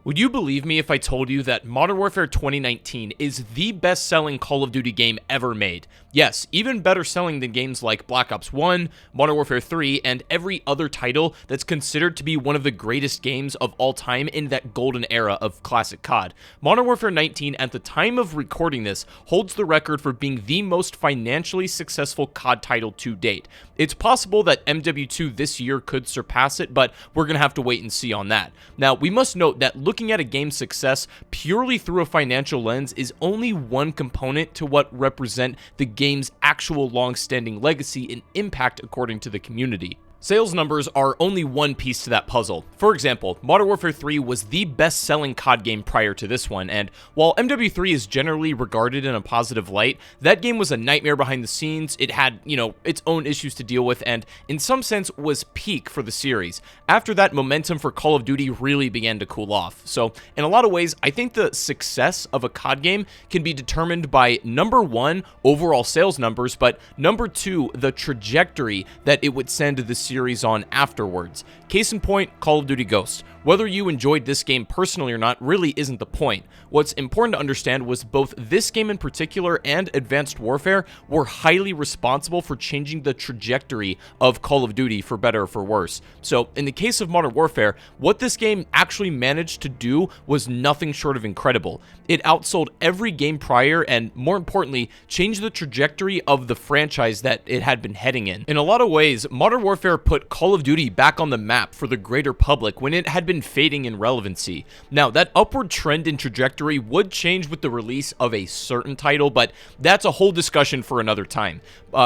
Would you believe me if I told you that Modern Warfare 2019 is the best-selling Call of Duty game ever made? Yes, even better selling than games like Black Ops 1, Modern Warfare 3, and every other title that's considered to be one of the greatest games of all time in that golden era of classic COD. Modern Warfare 19, at the time of recording this, holds the record for being the most financially successful COD title to date. It's possible that MW2 this year could surpass it, but we're going to have to wait and see on that. Now, we must note that looking at a game's success purely through a financial lens is only one component to what represent the game's actual long-standing legacy and impact according to the community. Sales numbers are only one piece to that puzzle. For example, Modern Warfare 3 was the best-selling COD game prior to this one, and while MW3 is generally regarded in a positive light, that game was a nightmare behind the scenes. It had, its own issues to deal with, and in some sense was peak for the series. After that, momentum for Call of Duty really began to cool off. So, in a lot of ways, I think the success of a COD game can be determined by, number one, overall sales numbers, but number two, the trajectory that it would send the series on afterwards. Case in point, Call of Duty Ghosts. Whether you enjoyed this game personally or not really isn't the point. What's important to understand was both this game in particular and Advanced Warfare were highly responsible for changing the trajectory of Call of Duty for better or for worse. So, in the case of Modern Warfare, what this game actually managed to do was nothing short of incredible. It outsold every game prior and, more importantly, changed the trajectory of the franchise that it had been heading in. In a lot of ways, Modern Warfare put Call of Duty back on the map for the greater public when it had been fading in relevancy. Now, that upward trend in trajectory would change with the release of a certain title, but that's a whole discussion for another time.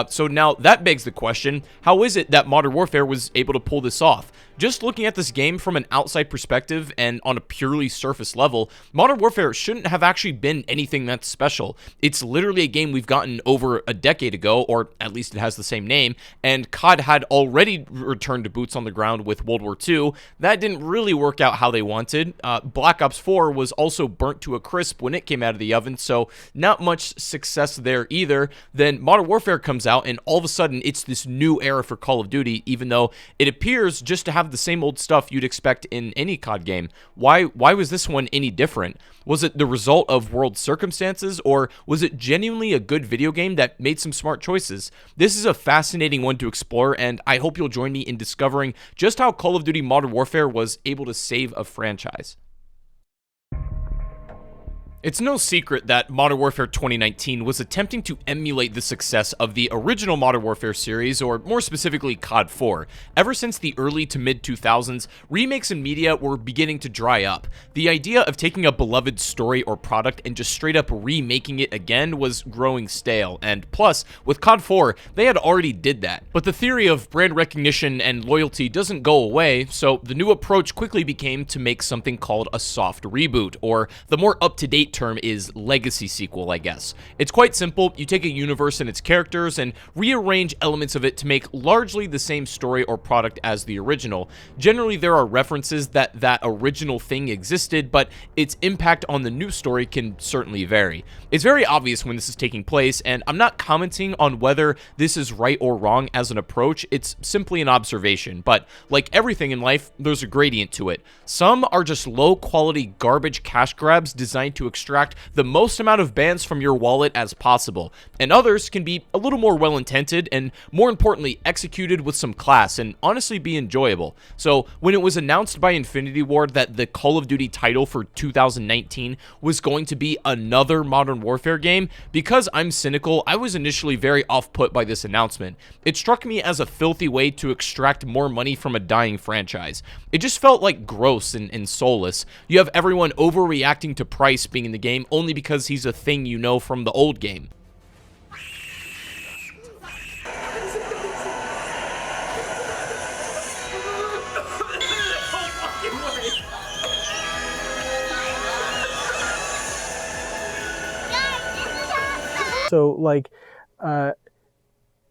So now that begs the question, how is it that Modern Warfare was able to pull this off? Just looking at this game from an outside perspective and on a purely surface level, Modern Warfare shouldn't have actually been anything that's special. It's literally a game we've gotten over a decade ago, or at least it has the same name, and COD had already returned to boots on the ground with World War II. That didn't really work out how they wanted. Black Ops 4 was also burnt to a crisp when it came out of the oven, so not much success there either. Then Modern Warfare comes out, and all of a sudden it's this new era for Call of Duty, even though it appears just to have the same old stuff you'd expect in any COD game. Why was this one any different? Was it the result of world circumstances, or was it genuinely a good video game that made some smart choices? This is a fascinating one to explore, and I hope you'll join me in discovering just how Call of Duty Modern Warfare was able to save a franchise. It's no secret that Modern Warfare 2019 was attempting to emulate the success of the original Modern Warfare series, or more specifically COD 4. Ever since the early to mid-2000s, remakes in media were beginning to dry up. The idea of taking a beloved story or product and just straight up remaking it again was growing stale, and plus, with COD 4, they had already did that. But the theory of brand recognition and loyalty doesn't go away, so the new approach quickly became to make something called a soft reboot, or the more up-to-date term is legacy sequel, I guess. It's quite simple. You take a universe and its characters and rearrange elements of it to make largely the same story or product as the original. Generally, there are references that that original thing existed, but its impact on the new story can certainly vary. It's very obvious when this is taking place, and I'm not commenting on whether this is right or wrong as an approach. It's simply an observation, but like everything in life, there's a gradient to it. Some are just low-quality garbage cash grabs designed to extract the most amount of bands from your wallet as possible, and others can be a little more well-intended and, more importantly, executed with some class and honestly be enjoyable. So when it was announced by Infinity Ward that the Call of Duty title for 2019 was going to be another Modern Warfare game, because I'm cynical, I was initially very off-put by this announcement. It struck me as a filthy way to extract more money from a dying franchise. It just felt like gross and soulless. You have everyone overreacting to price being in the game only because he's a thing you know from the old game. So, like,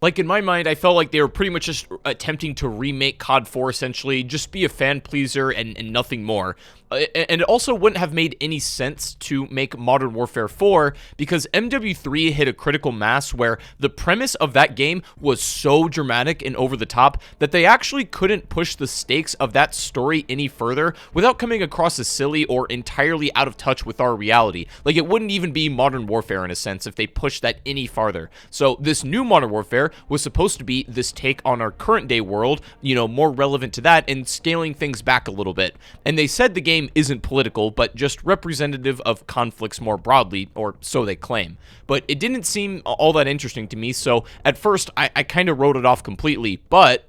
Like, in my mind, I felt like they were pretty much just attempting to remake COD 4, essentially, just be a fan pleaser and nothing more. And it also wouldn't have made any sense to make Modern Warfare 4 because MW3 hit a critical mass where the premise of that game was so dramatic and over the top that they actually couldn't push the stakes of that story any further without coming across as silly or entirely out of touch with our reality. Like, it wouldn't even be Modern Warfare in a sense if they pushed that any farther. So this new Modern Warfare was supposed to be this take on our current day world, you know, more relevant to that and scaling things back a little bit. And they said the game isn't political, but just representative of conflicts more broadly, or so they claim. But it didn't seem all that interesting to me, so at first I kind of wrote it off completely, but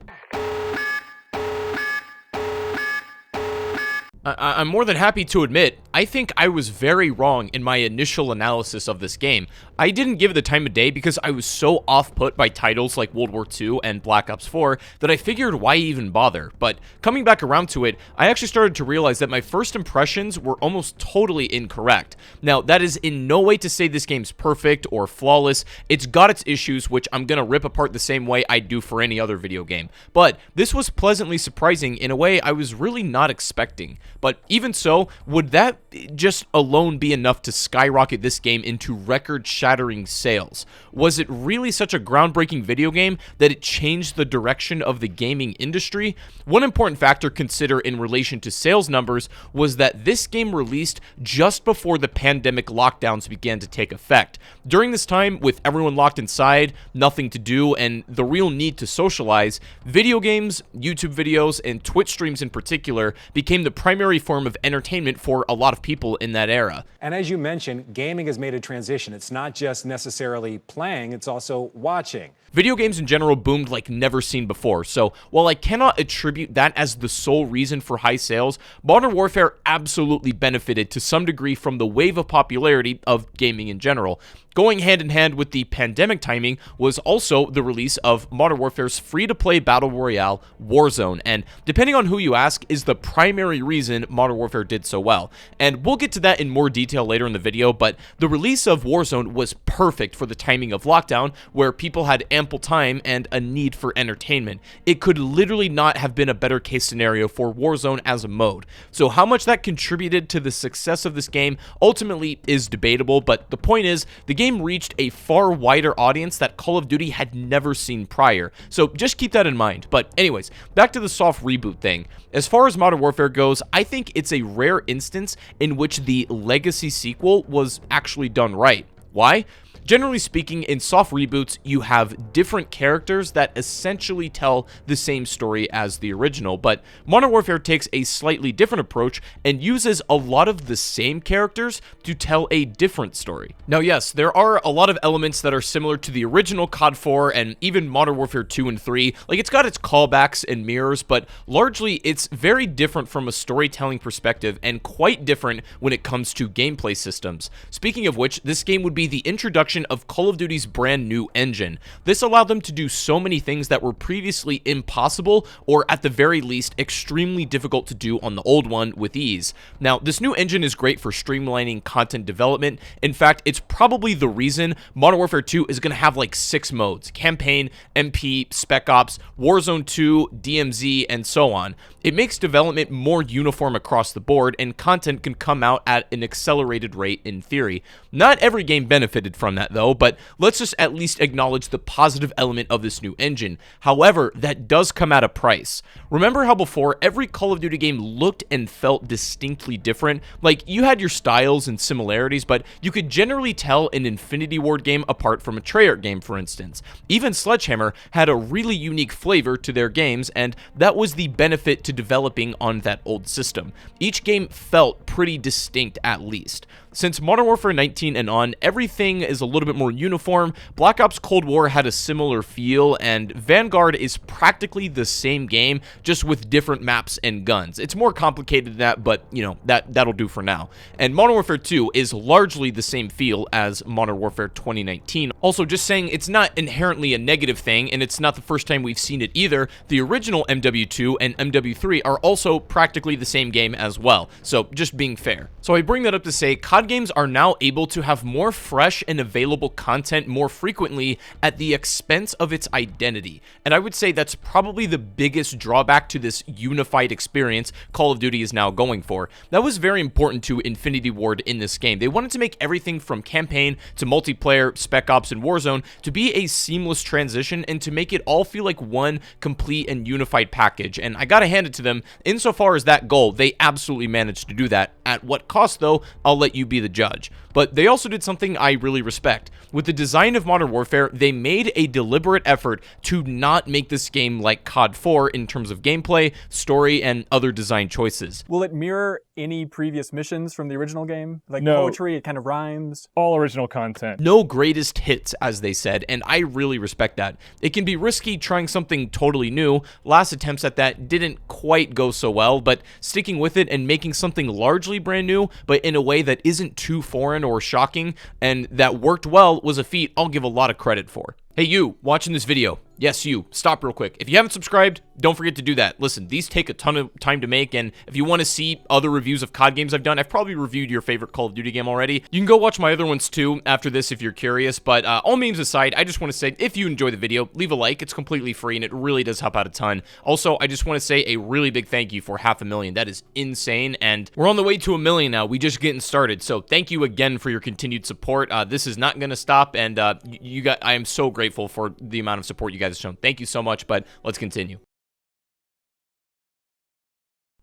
I'm more than happy to admit, I think I was very wrong in my initial analysis of this game. I didn't give it the time of day because I was so off-put by titles like World War II and Black Ops 4 that I figured why even bother. But coming back around to it, I actually started to realize that my first impressions were almost totally incorrect. Now, that is in no way to say this game's perfect or flawless. It's got its issues, which I'm gonna rip apart the same way I do for any other video game. But this was pleasantly surprising in a way I was really not expecting. But even so, would that just alone be enough to skyrocket this game into record-shattering sales? Was it really such a groundbreaking video game that it changed the direction of the gaming industry? One important factor to consider in relation to sales numbers was that this game released just before the pandemic lockdowns began to take effect. During this time, with everyone locked inside, nothing to do, and the real need to socialize, video games, YouTube videos, and Twitch streams in particular became the primary form of entertainment for a lot of people in that era. And as you mentioned, gaming has made a transition. It's not just necessarily playing, it's also watching. Video games in general boomed like never seen before, so while I cannot attribute that as the sole reason for high sales, Modern Warfare absolutely benefited to some degree from the wave of popularity of gaming in general. Going hand in hand with the pandemic timing was also the release of Modern Warfare's free-to-play battle royale, Warzone, and depending on who you ask, is the primary reason Modern Warfare did so well. And we'll get to that in more detail later in the video, but the release of Warzone was perfect for the timing of lockdown, where people had ample time and a need for entertainment. It could literally not have been a better case scenario for Warzone as a mode. So how much that contributed to the success of this game ultimately is debatable, but the point is, the game reached a far wider audience that Call of Duty had never seen prior. So just keep that in mind. But anyways, back to the soft reboot thing. As far as Modern Warfare goes, I think it's a rare instance in which the Legacy sequel was actually done right. Why? Generally speaking, in soft reboots, you have different characters that essentially tell the same story as the original, but Modern Warfare takes a slightly different approach and uses a lot of the same characters to tell a different story. Now, yes, there are a lot of elements that are similar to the original COD 4 and even Modern Warfare 2 and 3. Like, it's got its callbacks and mirrors, but largely it's very different from a storytelling perspective and quite different when it comes to gameplay systems. Speaking of which, this game would be the introduction of Call of Duty's brand new engine. This allowed them to do so many things that were previously impossible, or at the very least, extremely difficult to do on the old one with ease. Now, this new engine is great for streamlining content development. In fact, it's probably the reason Modern Warfare 2 is going to have like 6 modes: Campaign, MP, Spec Ops, Warzone 2, DMZ, and so on. It makes development more uniform across the board, and content can come out at an accelerated rate in theory. Not every game benefited from that though, but let's just at least acknowledge the positive element of this new engine. However, that does come at a price. Remember how before every Call of Duty game looked and felt distinctly different? Like, you had your styles and similarities, but you could generally tell an Infinity Ward game apart from a Treyarch game, for instance. Even Sledgehammer had a really unique flavor to their games, and that was the benefit to developing on that old system. Each game felt pretty distinct at least. Since Modern Warfare 19 and on, everything is a little bit more uniform. Black Ops Cold War had a similar feel, and Vanguard is practically the same game, just with different maps and guns. It's more complicated than that, but, you know, that'll do for now. And Modern Warfare 2 is largely the same feel as Modern Warfare 2019. Also, just saying, it's not inherently a negative thing, and it's not the first time we've seen it either. The original MW2 and MW3 are also practically the same game as well, so just being fair. So I bring that up to say, COD games are now able to have more fresh and available available content more frequently at the expense of its identity. And I would say that's probably the biggest drawback to this unified experience Call of Duty is now going for. That was very important to Infinity Ward in this game. They wanted to make everything from campaign to multiplayer, Spec Ops, and Warzone to be a seamless transition and to make it all feel like one complete and unified package. And I gotta hand it to them, insofar as that goal, they absolutely managed to do that. At what cost, though, I'll let you be the judge. But they also did something I really respect. With the design of Modern Warfare, they made a deliberate effort to not make this game like COD 4 in terms of gameplay, story, and other design choices. Will it mirror any previous missions from the original game? Like No. poetry, it kind of rhymes? All original content. No greatest hits, as they said, and I really respect that. It can be risky trying something totally new. Last attempts at that didn't quite go so well, but sticking with it and making something largely brand new, but in a way that isn't too foreign or shocking, and that worked well, was a feat I'll give a lot of credit for. Hey, you watching this video. Yes, you. Stop real quick. If you haven't subscribed, don't forget to do that. Listen, these take a ton of time to make, and if you want to see other reviews of COD games I've done, I've probably reviewed your favorite Call of Duty game already. You can go watch my other ones too after this if you're curious, but all memes aside, I just want to say, if you enjoy the video, leave a like. It's completely free, and it really does help out a ton. Also, I just want to say a really big thank you for 500,000. That is insane, and we're on the way to 1 million now. We just getting started, so thank you again for your continued support. This is not going to stop, and I am so grateful for the amount of support you guys have shown. Thank you so much, but let's continue.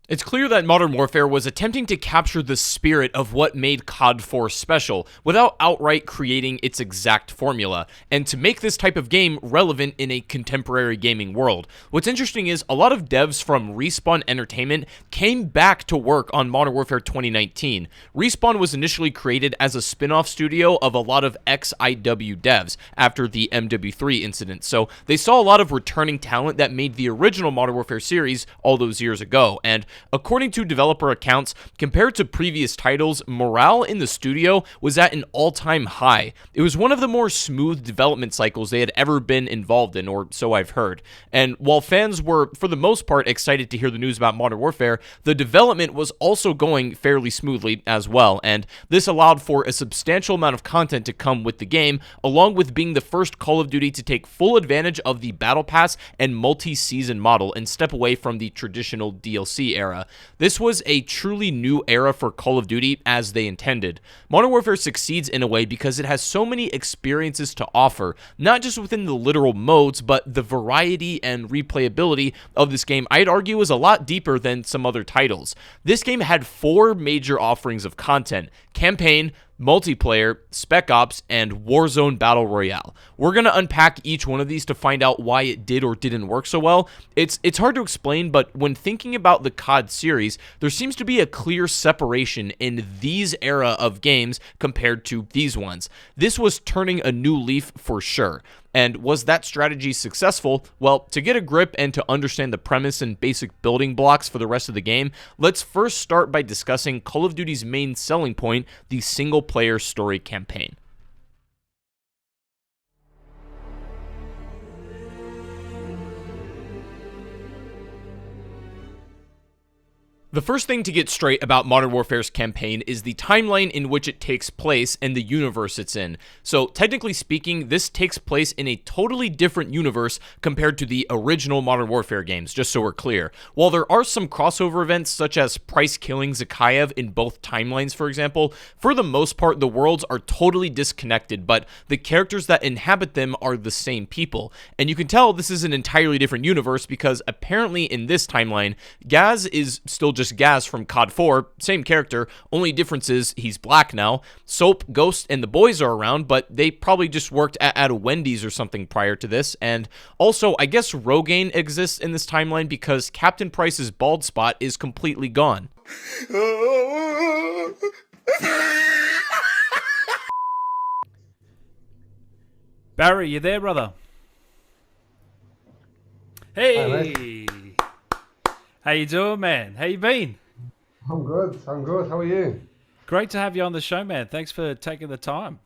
It's clear that Modern Warfare was attempting to capture the spirit of what made COD 4 special, without outright creating its exact formula, and to make this type of game relevant in a contemporary gaming world. What's interesting is a lot of devs from Respawn Entertainment came back to work on Modern Warfare 2019. Respawn was initially created as a spin-off studio of a lot of ex-IW devs after the MW3 incident, so they saw a lot of returning talent that made the original Modern Warfare series all those years ago, and according to developer accounts, compared to previous titles, morale in the studio was at an all-time high. It was one of the more smooth development cycles they had ever been involved in, or so I've heard. And while fans were, for the most part, excited to hear the news about Modern Warfare, the development was also going fairly smoothly as well, and this allowed for a substantial amount of content to come with the game, along with being the first Call of Duty to take full advantage of the Battle Pass and multi-season model and step away from the traditional DLC era. This was a truly new era for Call of Duty as they intended. Modern Warfare succeeds in a way because it has so many experiences to offer, not just within the literal modes, but the variety and replayability of this game, I'd argue, is a lot deeper than some other titles. This game had 4 major offerings of content: campaign, multiplayer, Spec Ops, and Warzone Battle Royale. We're going to unpack each one of these to find out why it did or didn't work so well. It's hard to explain, but when thinking about the COD series, there seems to be a clear separation in these era of games compared to these ones. This was turning a new leaf for sure. And was that strategy successful? Well, to get a grip and to understand the premise and basic building blocks for the rest of the game, let's first start by discussing Call of Duty's main selling point, the single-player story campaign. The first thing to get straight about Modern Warfare's campaign is the timeline in which it takes place and the universe it's in. So, technically speaking, this takes place in a totally different universe compared to the original Modern Warfare games, just so we're clear. While there are some crossover events, such as Price killing Zakhaev in both timelines, for example, for the most part, the worlds are totally disconnected, but the characters that inhabit them are the same people. And you can tell this is an entirely different universe because apparently in this timeline, Gaz is still just Gaz from COD 4, same character, only difference is he's black now. Soap, Ghost, and the boys are around, but they probably just worked at a Wendy's or something prior to this. And also, I guess Rogaine exists in this timeline because Captain Price's bald spot is completely gone. Barry, you there, brother? Hey! How you doing, man? How you been? I'm good. How are you? Great to have you on the show, man. Thanks for taking the time.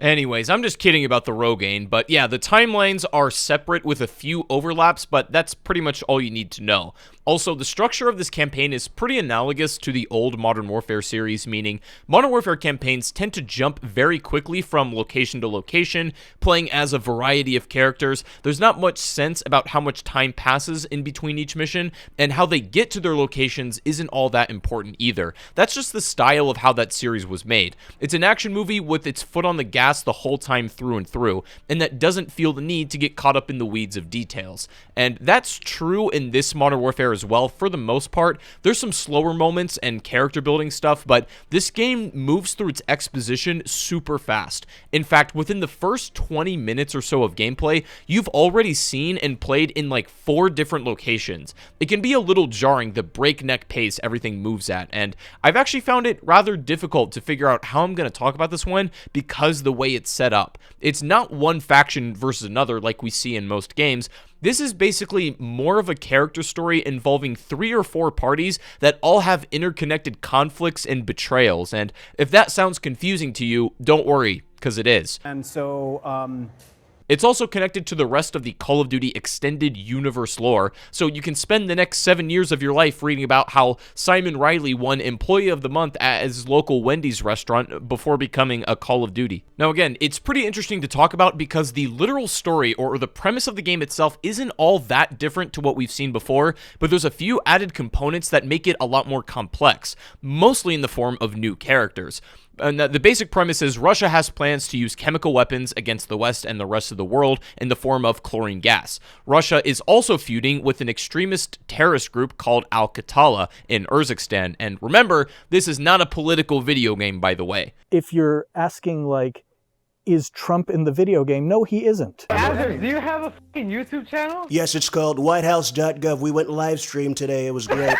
Anyways, I'm just kidding about the Rogaine, but yeah, the timelines are separate with a few overlaps, but that's pretty much all you need to know. Also, the structure of this campaign is pretty analogous to the old Modern Warfare series, meaning Modern Warfare campaigns tend to jump very quickly from location to location, playing as a variety of characters. There's not much sense about how much time passes in between each mission, and how they get to their locations isn't all that important either. That's just the style of how that series was made. It's an action movie with its foot on the gas the whole time through and through, and that doesn't feel the need to get caught up in the weeds of details. And that's true in this Modern Warfare as well. For the most part, there's some slower moments and character building stuff, but this game moves through its exposition super fast. In fact, within the first 20 minutes or so of gameplay, you've already seen and played in like 4 different locations. It can be a little jarring, the breakneck pace everything moves at, and I've actually found it rather difficult to figure out how I'm going to talk about this one because the way it's set up. It's not one faction versus another like we see in most games. This is basically more of a character story involving 3 or 4 parties that all have interconnected conflicts and betrayals. And if that sounds confusing to you, don't worry, because it is. And so, It's also connected to the rest of the Call of Duty extended universe lore, so you can spend the next 7 years of your life reading about how Simon Riley won Employee of the Month at his local Wendy's restaurant before becoming a Call of Duty. Now again, it's pretty interesting to talk about because the literal story or the premise of the game itself isn't all that different to what we've seen before, but there's a few added components that make it a lot more complex, mostly in the form of new characters. And the basic premise is Russia has plans to use chemical weapons against the West and the rest of the world in the form of chlorine gas. Russia is also feuding with an extremist terrorist group called Al-Qatala in Urzikstan. And remember, this is not a political video game, by the way. If you're asking, like, is Trump in the video game? No, he isn't. Azers, do you have a fucking YouTube channel? Yes, it's called whitehouse.gov. We went live stream today. It was great.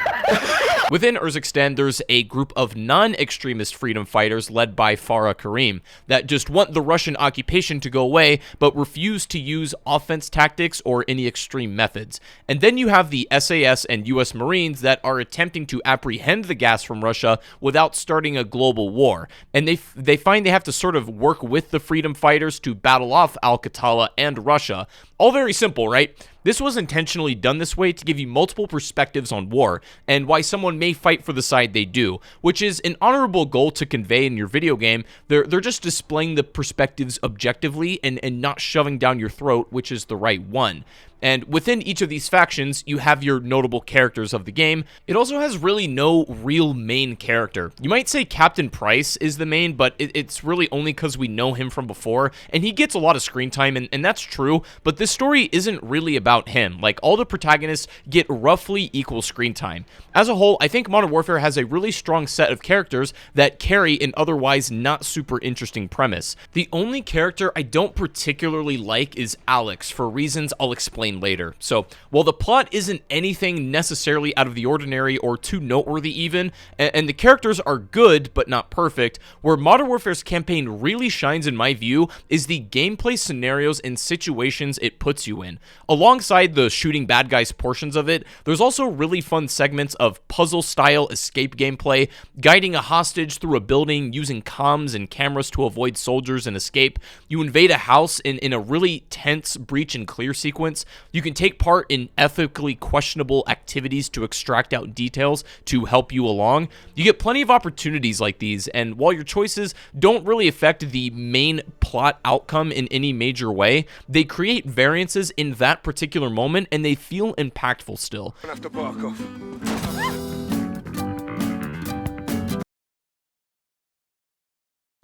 Within Urzikstan, there's a group of non-extremist freedom fighters led by Farah Karim that just want the Russian occupation to go away, but refuse to use offense tactics or any extreme methods. And then you have the SAS and US Marines that are attempting to apprehend the gas from Russia without starting a global war. And they find they have to sort of work with the freedom fighters to battle off Al-Qatala and Russia. All very simple, right? This was intentionally done this way to give you multiple perspectives on war, and why someone may fight for the side they do, which is an honorable goal to convey in your video game. They're just displaying the perspectives objectively and not shoving down your throat, which is the right one. And within each of these factions, you have your notable characters of the game. It also has really no real main character. You might say Captain Price is the main, but it's really only because we know him from before, and he gets a lot of screen time, and that's true, but this story isn't really about him. Like, all the protagonists get roughly equal screen time. As a whole, I think Modern Warfare has a really strong set of characters that carry an otherwise not super interesting premise. The only character I don't particularly like is Alex, for reasons I'll explain later. So, while the plot isn't anything necessarily out of the ordinary or too noteworthy even, and the characters are good but not perfect, where Modern Warfare's campaign really shines in my view is the gameplay scenarios and situations it puts you in. Alongside the shooting bad guys portions of it, there's also really fun segments of puzzle-style escape gameplay, guiding a hostage through a building using comms and cameras to avoid soldiers and escape. You invade a house in a really tense breach and clear sequence. You can take part in ethically questionable activities to extract out details to help you along. You get plenty of opportunities like these, and while your choices don't really affect the main plot outcome in any major way, they create variances in that particular moment, and they feel impactful still.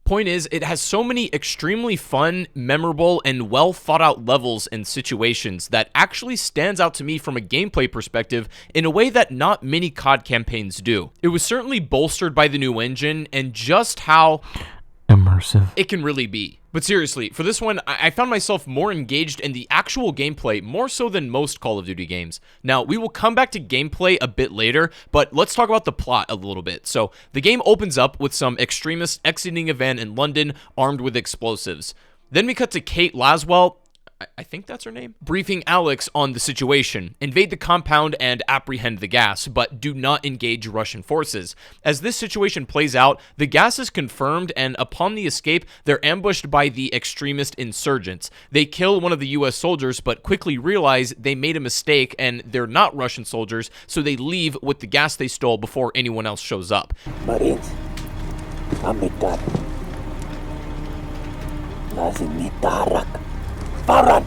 Point is, it has so many extremely fun, memorable, and well thought out levels and situations that actually stands out to me from a gameplay perspective in a way that not many COD campaigns do. It was certainly bolstered by the new engine and just how immersive it can really be. But seriously, for this one, I found myself more engaged in the actual gameplay, more so than most Call of Duty games. Now, we will come back to gameplay a bit later, but let's talk about the plot a little bit. So, the game opens up with some extremists exiting a van in London armed with explosives. Then we cut to Kate Laswell. I think that's her name, briefing Alex on the situation. Invade the compound and apprehend the gas, but do not engage Russian forces. As this situation plays out, the gas is confirmed, and upon the escape, they're ambushed by the extremist insurgents. They kill one of the US soldiers, but quickly realize they made a mistake and they're not Russian soldiers, so they leave with the gas they stole before anyone else shows up. Marines, amitar. Lazim mitarak. Farad.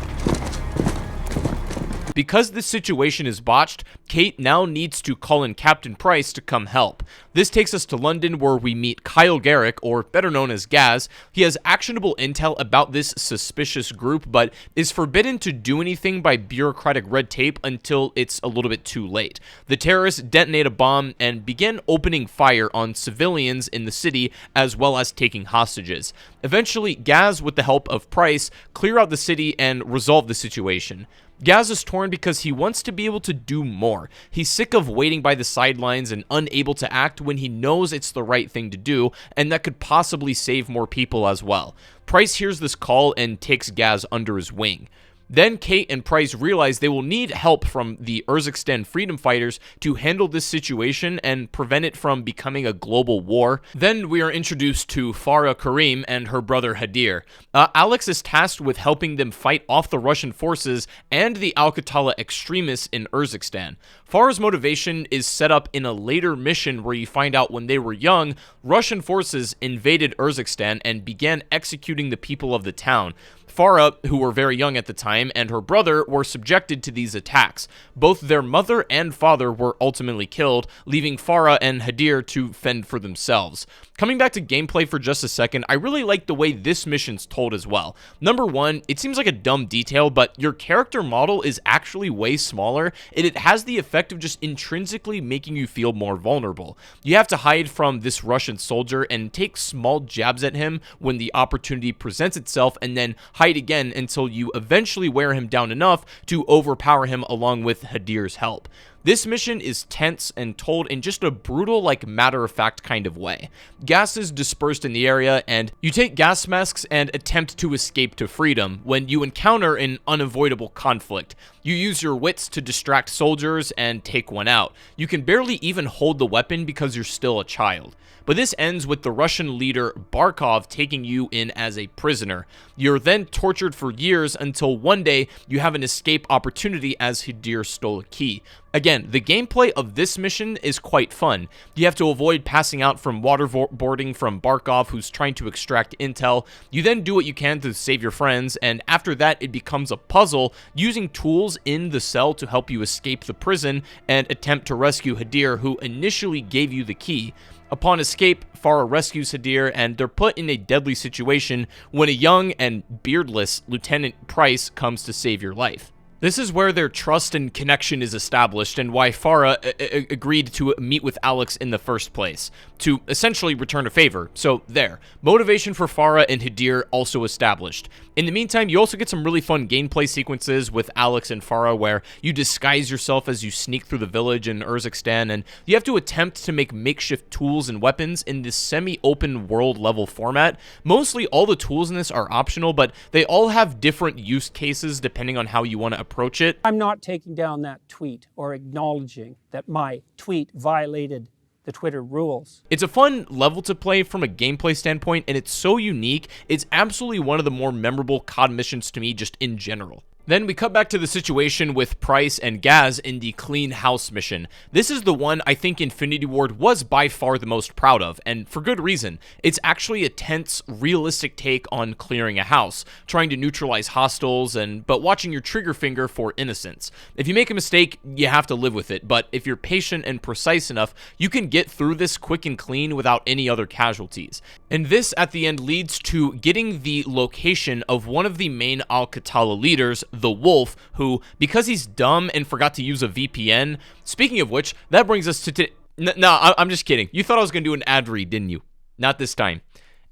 Because this situation is botched, Kate now needs to call in Captain Price to come help. This takes us to London, where we meet Kyle Garrick, or better known as Gaz. He has actionable intel about this suspicious group, but is forbidden to do anything by bureaucratic red tape until it's a little bit too late. The terrorists detonate a bomb and begin opening fire on civilians in the city, as well as taking hostages. Eventually, Gaz, with the help of Price, clear out the city and resolve the situation. Gaz is torn because he wants to be able to do more. He's sick of waiting by the sidelines and unable to act when he knows it's the right thing to do, and that could possibly save more people as well. Price hears this call and takes Gaz under his wing. Then Kate and Price realize they will need help from the Urzikstan freedom fighters to handle this situation and prevent it from becoming a global war. Then we are introduced to Farah Karim and her brother Hadir. Alex is tasked with helping them fight off the Russian forces and the Al-Qatala extremists in Urzikstan. Farah's motivation is set up in a later mission where you find out when they were young, Russian forces invaded Urzikstan and began executing the people of the town. Farah, who were very young at the time, and her brother were subjected to these attacks. Both their mother and father were ultimately killed, leaving Farah and Hadir to fend for themselves. Coming back to gameplay for just a second, I really like the way this mission's told as well. Number one, it seems like a dumb detail, but your character model is actually way smaller, and it has the effect of just intrinsically making you feel more vulnerable. You have to hide from this Russian soldier and take small jabs at him when the opportunity presents itself, and then hide again until you eventually wear him down enough to overpower him along with Hadir's help. This mission is tense and told in just a brutal, like, matter-of-fact kind of way. Gas is dispersed in the area, and you take gas masks and attempt to escape to freedom when you encounter an unavoidable conflict. You use your wits to distract soldiers and take one out. You can barely even hold the weapon because you're still a child. But this ends with the Russian leader Barkov taking you in as a prisoner. You're then tortured for years until one day you have an escape opportunity as Hadir stole a key. Again, the gameplay of this mission is quite fun. You have to avoid passing out from waterboarding from Barkov, who's trying to extract intel. You then do what you can to save your friends, and after that it becomes a puzzle using tools in the cell to help you escape the prison and attempt to rescue Hadir, who initially gave you the key. Upon escape, Farah rescues Hadir, and they're put in a deadly situation when a young and beardless Lieutenant Price comes to save your life. This is where their trust and connection is established, and why Farah agreed to meet with Alex in the first place, to essentially return a favor. So there, motivation for Farah and Hadir also established. In the meantime, you also get some really fun gameplay sequences with Alex and Farah where you disguise yourself as you sneak through the village in Urzikstan, and you have to attempt to make makeshift tools and weapons in this semi-open world level format. Mostly all the tools in this are optional, but they all have different use cases depending on how you want to approach it. I'm not taking down that tweet or acknowledging that my tweet violated the Twitter rules. It's a fun level to play from a gameplay standpoint, and it's so unique. It's absolutely one of the more memorable COD missions to me just in general. Then we cut back to the situation with Price and Gaz in the Clean House mission. This is the one I think Infinity Ward was by far the most proud of, and for good reason. It's actually a tense, realistic take on clearing a house, trying to neutralize hostiles, but watching your trigger finger for innocence. If you make a mistake, you have to live with it, but if you're patient and precise enough, you can get through this quick and clean without any other casualties. And this, at the end, leads to getting the location of one of the main Al-Qatala leaders, the Wolf, who, because he's dumb and forgot to use a VPN, speaking of which, that brings us to no, I'm just kidding. You thought I was going to do an ad read, didn't you? Not this time.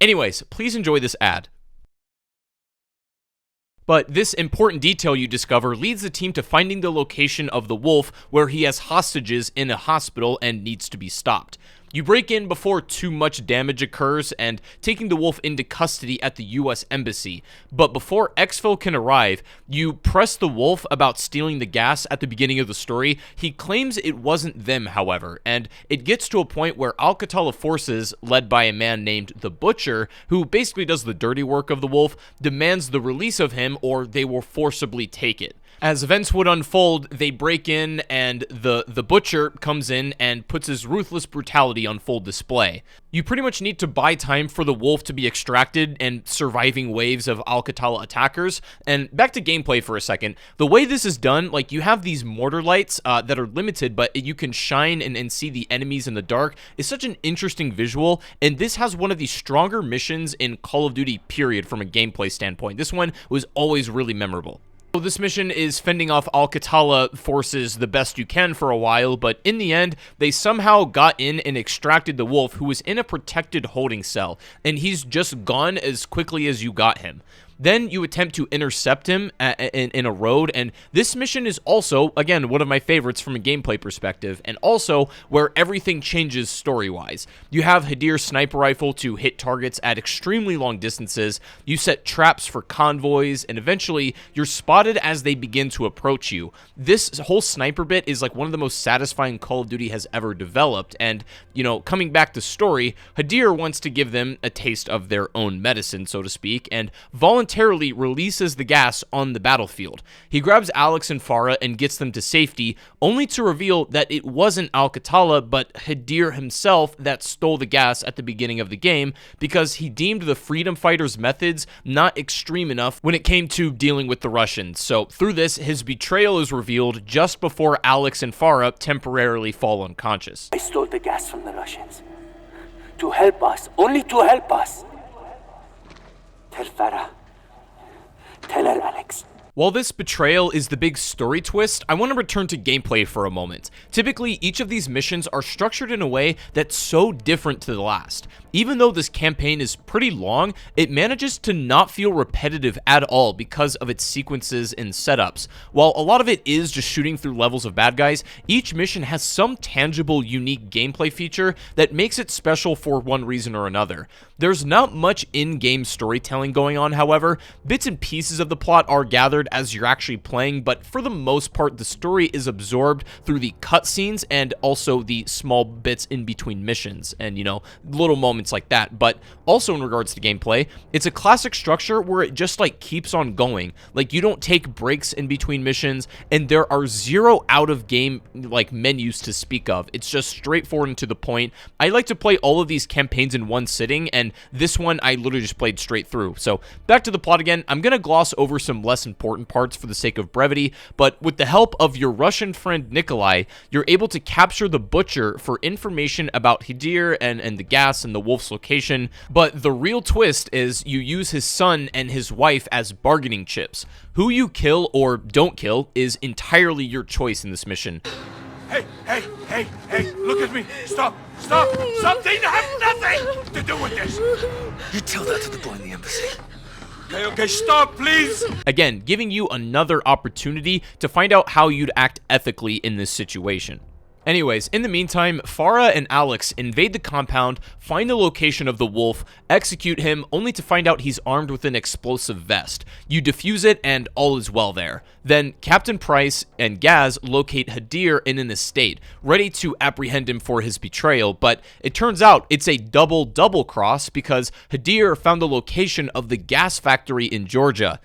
Anyways, please enjoy this ad. But this important detail you discover leads the team to finding the location of the Wolf, where he has hostages in a hospital and needs to be stopped. You break in before too much damage occurs and taking the wolf into custody at the US Embassy. But before exfil can arrive, you press the wolf about stealing the gas at the beginning of the story. He claims it wasn't them, however, and it gets to a point where Al-Qatala forces, led by a man named the Butcher, who basically does the dirty work of the wolf, demands the release of him or they will forcibly take it. As events would unfold, they break in and the Butcher comes in and puts his ruthless brutality on full display. You pretty much need to buy time for the wolf to be extracted and surviving waves of Al-Qatala attackers. And back to gameplay for a second. The way this is done, like you have these mortar lights that are limited, but you can shine and see the enemies in the dark, is such an interesting visual. And this has one of the stronger missions in Call of Duty period from a gameplay standpoint. This one was always really memorable. So this mission is fending off Al-Qatala forces the best you can for a while, but in the end, they somehow got in and extracted the wolf, who was in a protected holding cell, and he's just gone as quickly as you got him. Then you attempt to intercept him in a road, and this mission is also, again, one of my favorites from a gameplay perspective, and also where everything changes story-wise. You have Hadir's sniper rifle to hit targets at extremely long distances, you set traps for convoys, and eventually you're spotted as they begin to approach you. This whole sniper bit is like one of the most satisfying Call of Duty has ever developed, and, you know, coming back to story, Hadir wants to give them a taste of their own medicine, so to speak, and voluntarily releases the gas on the battlefield. He grabs Alex and Farah and gets them to safety, only to reveal that it wasn't Al-Qatala but Hadir himself that stole the gas at the beginning of the game, because he deemed the freedom fighters' methods not extreme enough when it came to dealing with the Russians. So through this, his betrayal is revealed just before Alex and Farah temporarily fall unconscious. I stole the gas from the Russians. To help us, only to help us. Tell Farah. Tell her, Alex. While this betrayal is the big story twist, I want to return to gameplay for a moment. Typically, each of these missions are structured in a way that's so different to the last. Even though this campaign is pretty long, it manages to not feel repetitive at all because of its sequences and setups. While a lot of it is just shooting through levels of bad guys, each mission has some tangible, unique gameplay feature that makes it special for one reason or another. There's not much in-game storytelling going on, however. Bits and pieces of the plot are gathered as you're actually playing, but for the most part, the story is absorbed through the cutscenes and also the small bits in between missions and, you know, little moments like that. But also in regards to gameplay, it's a classic structure where it just like keeps on going. Like, you don't take breaks in between missions, and there are zero out of game like menus to speak of. It's just straightforward and to the point. I like to play all of these campaigns in one sitting, and this one I literally just played straight through. So back to the plot again. I'm gonna gloss over some less important parts for the sake of brevity, but with the help of your Russian friend Nikolai, you're able to capture the Butcher for information about Hadir and the gas and the wolf's location. But the real twist is you use his son and his wife as bargaining chips. Who you kill or don't kill is entirely your choice in this mission. Hey, look at me. Stop. They have nothing to do with this. You tell that to the boy in the embassy. Okay, stop, please. Again, giving you another opportunity to find out how you'd act ethically in this situation. Anyways, in the meantime, Farah and Alex invade the compound, find the location of the wolf, execute him, only to find out he's armed with an explosive vest. You defuse it, and all is well there. Then, Captain Price and Gaz locate Hadir in an estate, ready to apprehend him for his betrayal, but it turns out it's a double cross because Hadir found the location of the gas factory in Georgia.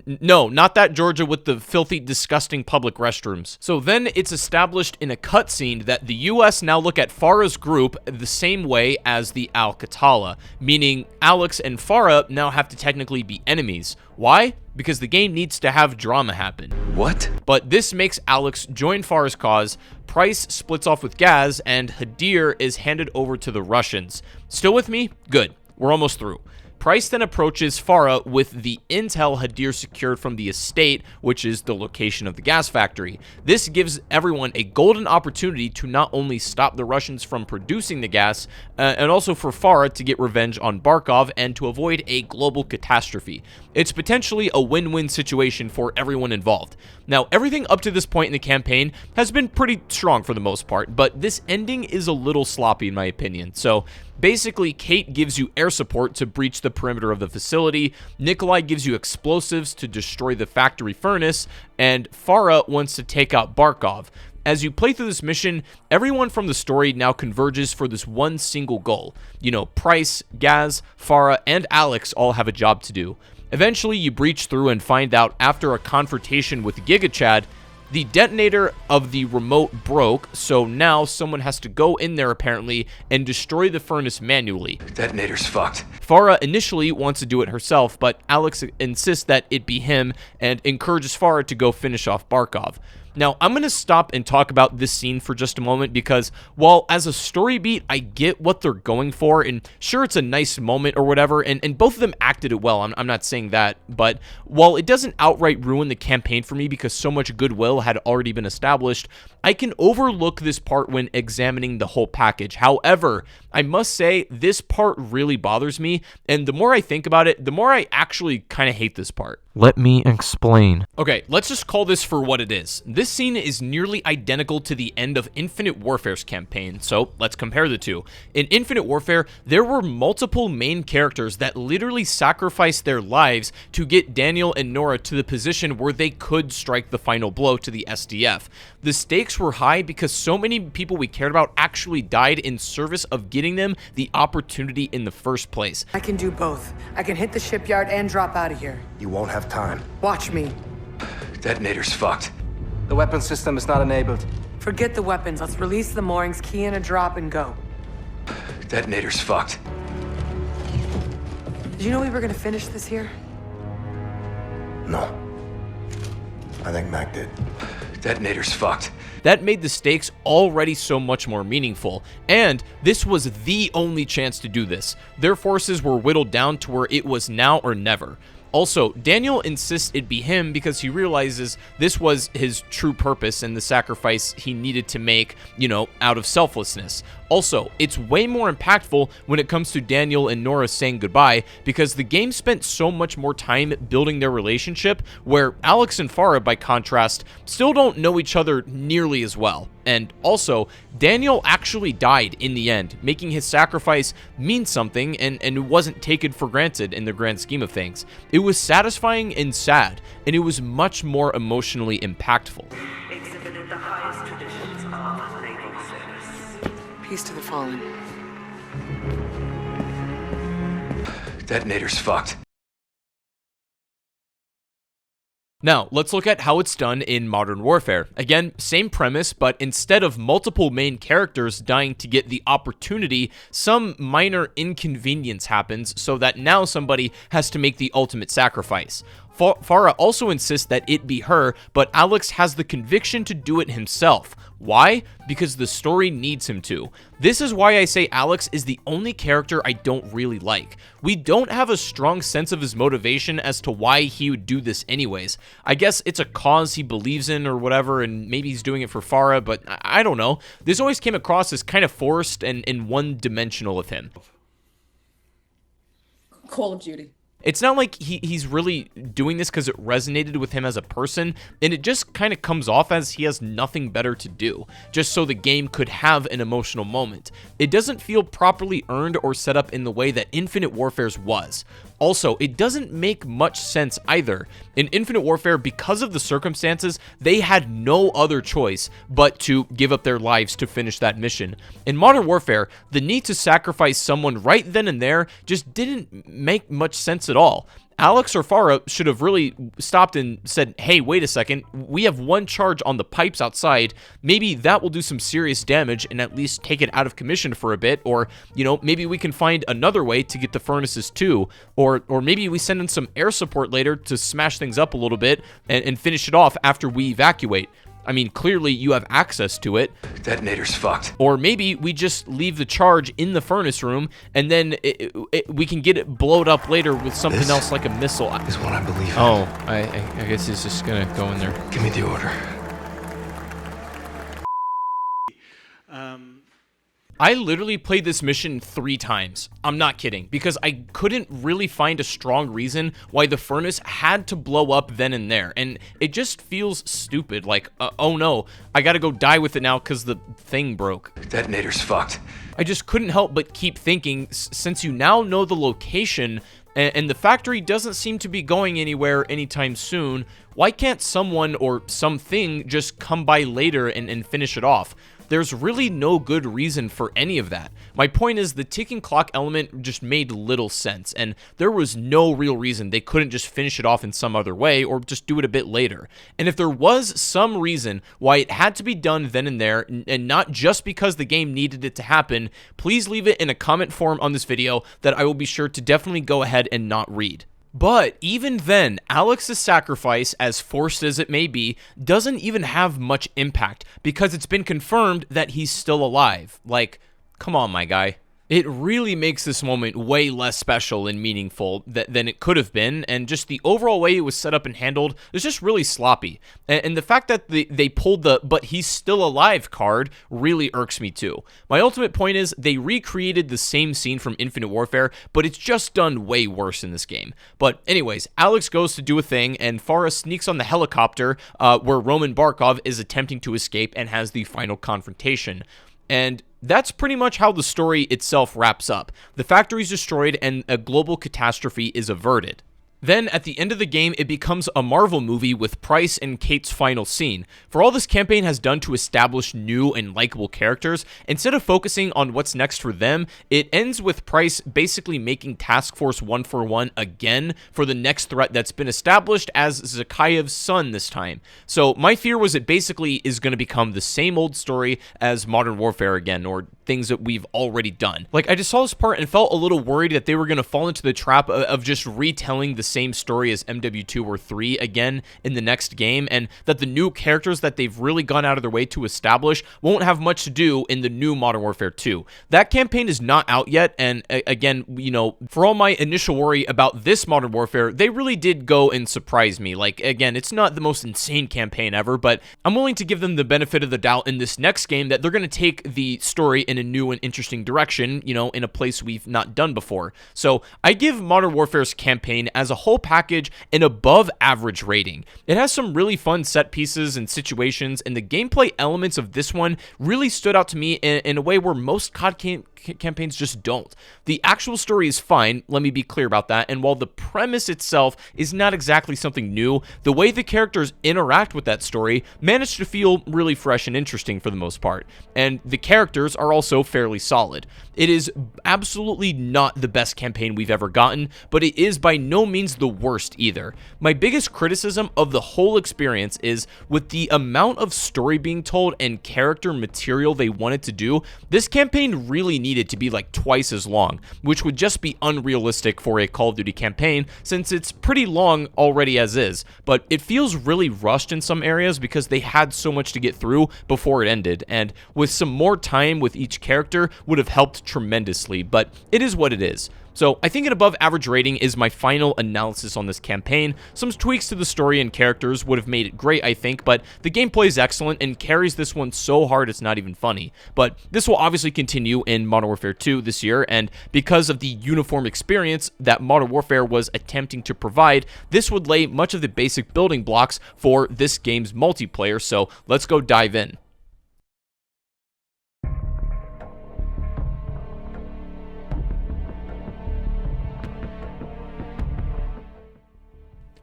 No, not that Georgia with the filthy, disgusting public restrooms. So then it's established in a cutscene that the US now look at Farah's group the same way as the Al-Qatala, meaning Alex and Farah now have to technically be enemies. Why? Because the game needs to have drama happen. What? But this makes Alex join Farah's cause, Price splits off with Gaz, and Hadir is handed over to the Russians. Still with me? Good. We're almost through. Price then approaches Farah with the intel Hadir secured from the estate, which is the location of the gas factory. This gives everyone a golden opportunity to not only stop the Russians from producing the gas, and also for Farah to get revenge on Barkov and to avoid a global catastrophe. It's potentially a win-win situation for everyone involved. Now, everything up to this point in the campaign has been pretty strong for the most part, but this ending is a little sloppy in my opinion. So basically, Kate gives you air support to breach the perimeter of the facility, Nikolai gives you explosives to destroy the factory furnace, and Farah wants to take out Barkov. As you play through this mission, everyone from the story now converges for this one single goal. You know, Price, Gaz, Farah, and Alex all have a job to do. Eventually, you breach through and find out after a confrontation with GigaChad, the detonator of the remote broke, so now someone has to go in there apparently and destroy the furnace manually. Detonator's fucked. Farah initially wants to do it herself, but Alex insists that it be him and encourages Farah to go finish off Barkov. Now, I'm going to stop and talk about this scene for just a moment because while as a story beat, I get what they're going for, and sure, it's a nice moment or whatever, and both of them acted it well, I'm not saying that, but while it doesn't outright ruin the campaign for me because so much goodwill had already been established, I can overlook this part when examining the whole package. However, I must say, this part really bothers me, and the more I think about it, the more I actually kind of hate this part. Let me explain. Okay, let's just call this for what it is. This scene is nearly identical to the end of Infinite Warfare's campaign, so let's compare the two. In Infinite Warfare, there were multiple main characters that literally sacrificed their lives to get Daniel and Nora to the position where they could strike the final blow to the SDF. The stakes were high because so many people we cared about actually died in service of getting them the opportunity in the first place. I can do both. I can hit the shipyard and drop out of here. You won't have time. Watch me. Detonator's fucked. The weapon system is not enabled. Forget the weapons. Let's release the moorings, key in a drop, and go. Detonator's fucked. Did you know we were gonna finish this here? No. I think Mac did. Detonator's fucked. That made the stakes already so much more meaningful, and this was the only chance to do this. Their forces were whittled down to where it was now or never. Also, Daniel insists it be him because he realizes this was his true purpose and the sacrifice he needed to make, you know, out of selflessness. Also, it's way more impactful when it comes to Daniel and Nora saying goodbye because the game spent so much more time building their relationship, where Alex and Farah, by contrast, still don't know each other nearly as well. And also, Daniel actually died in the end, making his sacrifice mean something, and it wasn't taken for granted in the grand scheme of things. It was satisfying and sad, and it was much more emotionally impactful. Exhibited the highest traditions of naval service. Peace to the fallen. Detonator's fucked. Now, let's look at how it's done in Modern Warfare. Again, same premise, but instead of multiple main characters dying to get the opportunity, some minor inconvenience happens so that now somebody has to make the ultimate sacrifice. Farah also insists that it be her, but Alex has the conviction to do it himself. Why? Because the story needs him to. This is why I say Alex is the only character I don't really like. We don't have a strong sense of his motivation as to why he would do this anyways. I guess it's a cause he believes in or whatever, and maybe he's doing it for Farah, but I don't know. This always came across as kind of forced and one-dimensional of him. Call of Duty. It's not like he's really doing this because it resonated with him as a person, and it just kind of comes off as he has nothing better to do, just so the game could have an emotional moment. It doesn't feel properly earned or set up in the way that Infinite Warfare's was. Also, it doesn't make much sense either. In Infinite Warfare, because of the circumstances, they had no other choice but to give up their lives to finish that mission. In Modern Warfare, the need to sacrifice someone right then and there just didn't make much sense at all. Alex or Farah should have really stopped and said, hey, wait a second, we have one charge on the pipes outside, maybe that will do some serious damage and at least take it out of commission for a bit, or, you know, maybe we can find another way to get the furnaces too, or maybe we send in some air support later to smash things up a little bit and finish it off after we evacuate. I mean, clearly you have access to it. Detonator's fucked. Or maybe we just leave the charge in the furnace room, and then we can get it blowed up later with something else like a missile. Is what I believe in. Oh, I guess he's just gonna go in there. Give me the order. I literally played this mission 3 times. I'm not kidding, because I couldn't really find a strong reason why the furnace had to blow up then and there, and it just feels stupid, like, oh no, I gotta go die with it now because the thing broke. Detonator's fucked. I just couldn't help but keep thinking, since you now know the location, and the factory doesn't seem to be going anywhere anytime soon, why can't someone or something just come by later and finish it off? There's really no good reason for any of that. My point is the ticking clock element just made little sense, and there was no real reason they couldn't just finish it off in some other way or just do it a bit later. And if there was some reason why it had to be done then and there, and not just because the game needed it to happen, please leave it in a comment form on this video that I will be sure to definitely go ahead and not read. But even then, Alex's sacrifice, as forced as it may be, doesn't even have much impact because it's been confirmed that he's still alive. Like, come on, my guy. It really makes this moment way less special and meaningful than it could have been, and just the overall way it was set up and handled is just really sloppy. And the fact that they pulled the "but he's still alive" card really irks me too. My ultimate point is they recreated the same scene from Infinite Warfare, but it's just done way worse in this game. But anyways, Alex goes to do a thing, and Farah sneaks on the helicopter where Roman Barkov is attempting to escape and has the final confrontation. And that's pretty much how the story itself wraps up. The factory's destroyed and a global catastrophe is averted. Then, at the end of the game, it becomes a Marvel movie with Price and Kate's final scene. For all this campaign has done to establish new and likable characters, instead of focusing on what's next for them, it ends with Price basically making Task Force 141 again for the next threat that's been established as Zakhaev's son this time. So my fear was it basically is going to become the same old story as Modern Warfare again, or things that we've already done. Like, I just saw this part and felt a little worried that they were going to fall into the trap of just retelling the same story as MW2 or 3 again in the next game, and that the new characters that they've really gone out of their way to establish won't have much to do in the new Modern Warfare 2. That campaign is not out yet, and again, you know, for all my initial worry about this Modern Warfare, they really did go and surprise me. Like, again, it's not the most insane campaign ever, but I'm willing to give them the benefit of the doubt in this next game that they're going to take the story in a new and interesting direction, you know, in a place we've not done before. So I give Modern Warfare's campaign as a whole package an above average rating. It has some really fun set pieces and situations, and the gameplay elements of this one really stood out to me in a way where most COD campaigns just don't. The actual story is fine, let me be clear about that, and while the premise itself is not exactly something new, the way the characters interact with that story managed to feel really fresh and interesting for the most part, and the characters are also fairly solid. It is absolutely not the best campaign we've ever gotten, but it is by no means the worst either. My biggest criticism of the whole experience is, with the amount of story being told and character material they wanted to do, this campaign really needed to be like twice as long, which would just be unrealistic for a Call of Duty campaign since it's pretty long already as is, but it feels really rushed in some areas because they had so much to get through before it ended, and with some more time with each character would have helped tremendously, but it is what it is. So I think an above average rating is my final analysis on this campaign. Some tweaks to the story and characters would have made it great, I think, but the gameplay is excellent and carries this one so hard it's not even funny. But this will obviously continue in Modern Warfare 2 this year, and because of the uniform experience that Modern Warfare was attempting to provide, this would lay much of the basic building blocks for this game's multiplayer, so let's go dive in.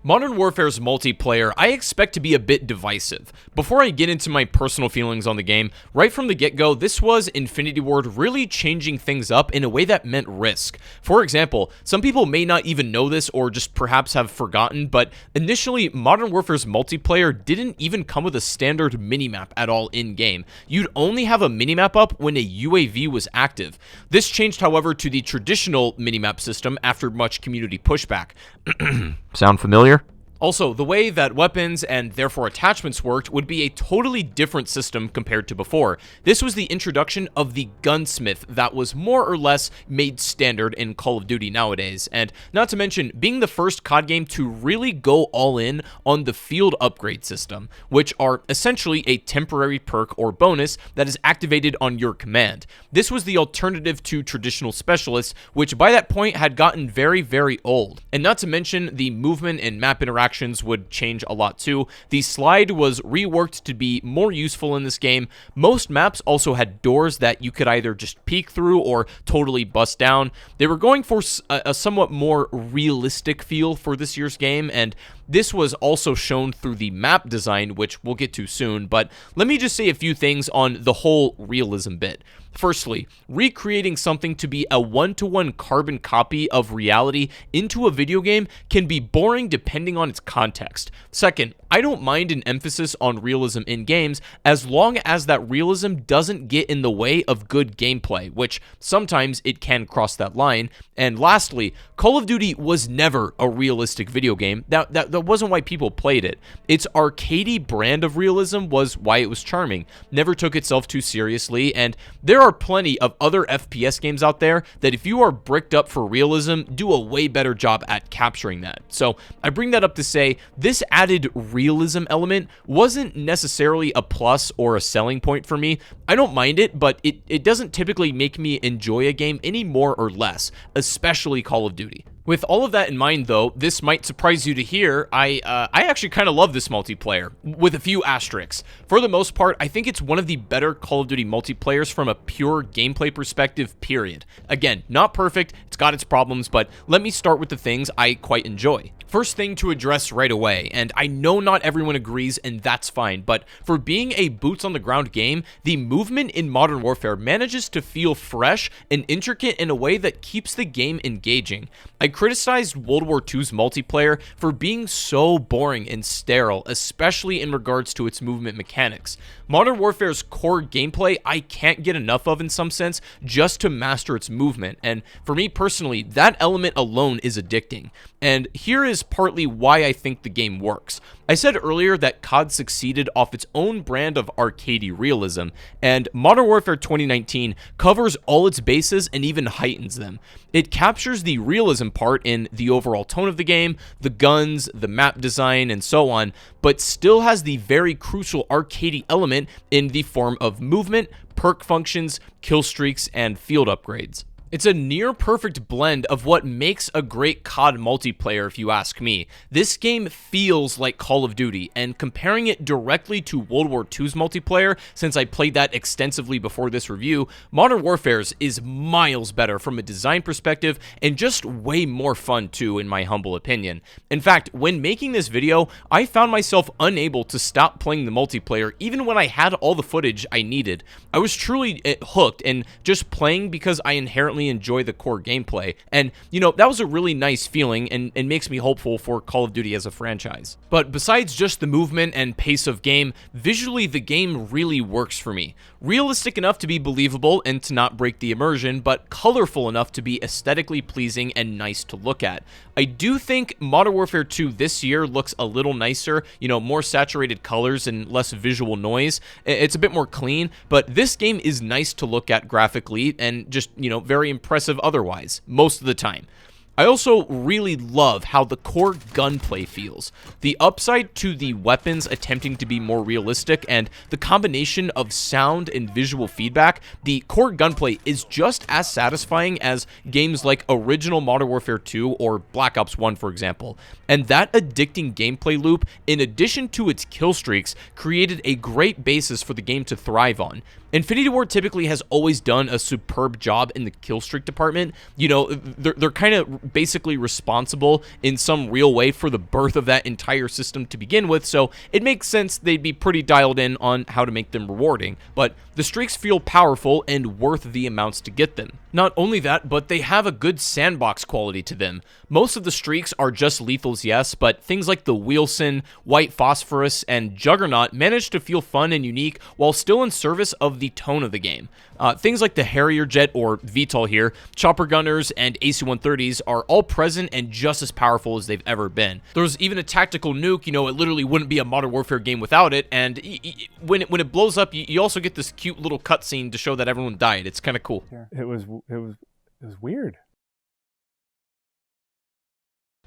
Modern Warfare's multiplayer I expect to be a bit divisive. Before I get into my personal feelings on the game, right from the get-go, this was Infinity Ward really changing things up in a way that meant risk. For example, some people may not even know this or just perhaps have forgotten, but initially Modern Warfare's multiplayer didn't even come with a standard minimap at all in-game. You'd only have a minimap up when a UAV was active. This changed, however, to the traditional minimap system after much community pushback. Sound familiar? Also, the way that weapons and therefore attachments worked would be a totally different system compared to before. This was the introduction of the gunsmith that was more or less made standard in Call of Duty nowadays, and not to mention being the first COD game to really go all in on the field upgrade system, which are essentially a temporary perk or bonus that is activated on your command. This was the alternative to traditional specialists, which by that point had gotten very, very old. And not to mention the movement and map interactions would change a lot too. The slide was reworked to be more useful in this game. Most maps also had doors that you could either just peek through or totally bust down. They were going for a somewhat more realistic feel for this year's game, and this was also shown through the map design, which we'll get to soon, but let me just say a few things on the whole realism bit. Firstly, recreating something to be a one-to-one carbon copy of reality into a video game can be boring depending on its context. Second, I don't mind an emphasis on realism in games as long as that realism doesn't get in the way of good gameplay, which sometimes it can cross that line. And lastly, Call of Duty was never a realistic video game. That wasn't why people played it. Its arcadey brand of realism was why it was charming. Never took itself too seriously, and there are plenty of other FPS games out there that if you are bricked up for realism, do a way better job at capturing that. So I bring that up to say this added realism element wasn't necessarily a plus or a selling point for me. I don't mind it, but it doesn't typically make me enjoy a game any more or less, especially Call of Duty. With all of that in mind, though, this might surprise you to hear, I actually kind of love this multiplayer, with a few asterisks. For the most part, I think it's one of the better Call of Duty multiplayers from a pure gameplay perspective, period. Again, not perfect, it's got its problems, but let me start with the things I quite enjoy. First thing to address right away, and I know not everyone agrees, and that's fine, but for being a boots-on-the-ground game, the movement in Modern Warfare manages to feel fresh and intricate in a way that keeps the game engaging. I criticized World War II's multiplayer for being so boring and sterile, especially in regards to its movement mechanics. Modern Warfare's core gameplay I can't get enough of in some sense just to master its movement, and for me personally, that element alone is addicting. And here is partly why I think the game works. I said earlier that COD succeeded off its own brand of arcadey realism, and Modern Warfare 2019 covers all its bases and even heightens them. It captures the realism part in the overall tone of the game, the guns, the map design, and so on, but still has the very crucial arcadey element in the form of movement, perk functions, kill streaks, and field upgrades. It's a near perfect blend of what makes a great COD multiplayer, if you ask me. This game feels like Call of Duty, and comparing it directly to World War II's multiplayer, since I played that extensively before this review, Modern Warfare's is miles better from a design perspective, and just way more fun too, in my humble opinion. In fact, when making this video, I found myself unable to stop playing the multiplayer, even when I had all the footage I needed. I was truly hooked, and just playing because I inherently enjoy the core gameplay, and you know, that was a really nice feeling and makes me hopeful for Call of Duty as a franchise. But besides just the movement and pace of game, visually the game really works for me. Realistic enough to be believable and to not break the immersion, but colorful enough to be aesthetically pleasing and nice to look at. I do think Modern Warfare 2 this year looks a little nicer, you know, more saturated colors and less visual noise. It's a bit more clean, but this game is nice to look at graphically and just, you know, very impressive otherwise, most of the time. I also really love how the core gunplay feels. The upside to the weapons attempting to be more realistic and the combination of sound and visual feedback, the core gunplay is just as satisfying as games like original Modern Warfare 2 or Black Ops 1, for example. And that addicting gameplay loop, in addition to its kill streaks, created a great basis for the game to thrive on. Infinity Ward typically has always done a superb job in the kill streak department. You know, they're kind of basically responsible in some real way for the birth of that entire system to begin with, so it makes sense they'd be pretty dialed in on how to make them rewarding. But the streaks feel powerful and worth the amounts to get them. Not only that, but they have a good sandbox quality to them. Most of the streaks are just lethals, yes, but things like the Wilson, White Phosphorus, and Juggernaut manage to feel fun and unique while still in service of the the tone of the game. Things like the Harrier jet, or VTOL here, chopper gunners, and AC-130s are all present and just as powerful as they've ever been. There's even a tactical nuke, you know, it literally wouldn't be a Modern Warfare game without it, and when it blows up, you also get this cute little cutscene to show that everyone died. It's kind of cool. It was weird.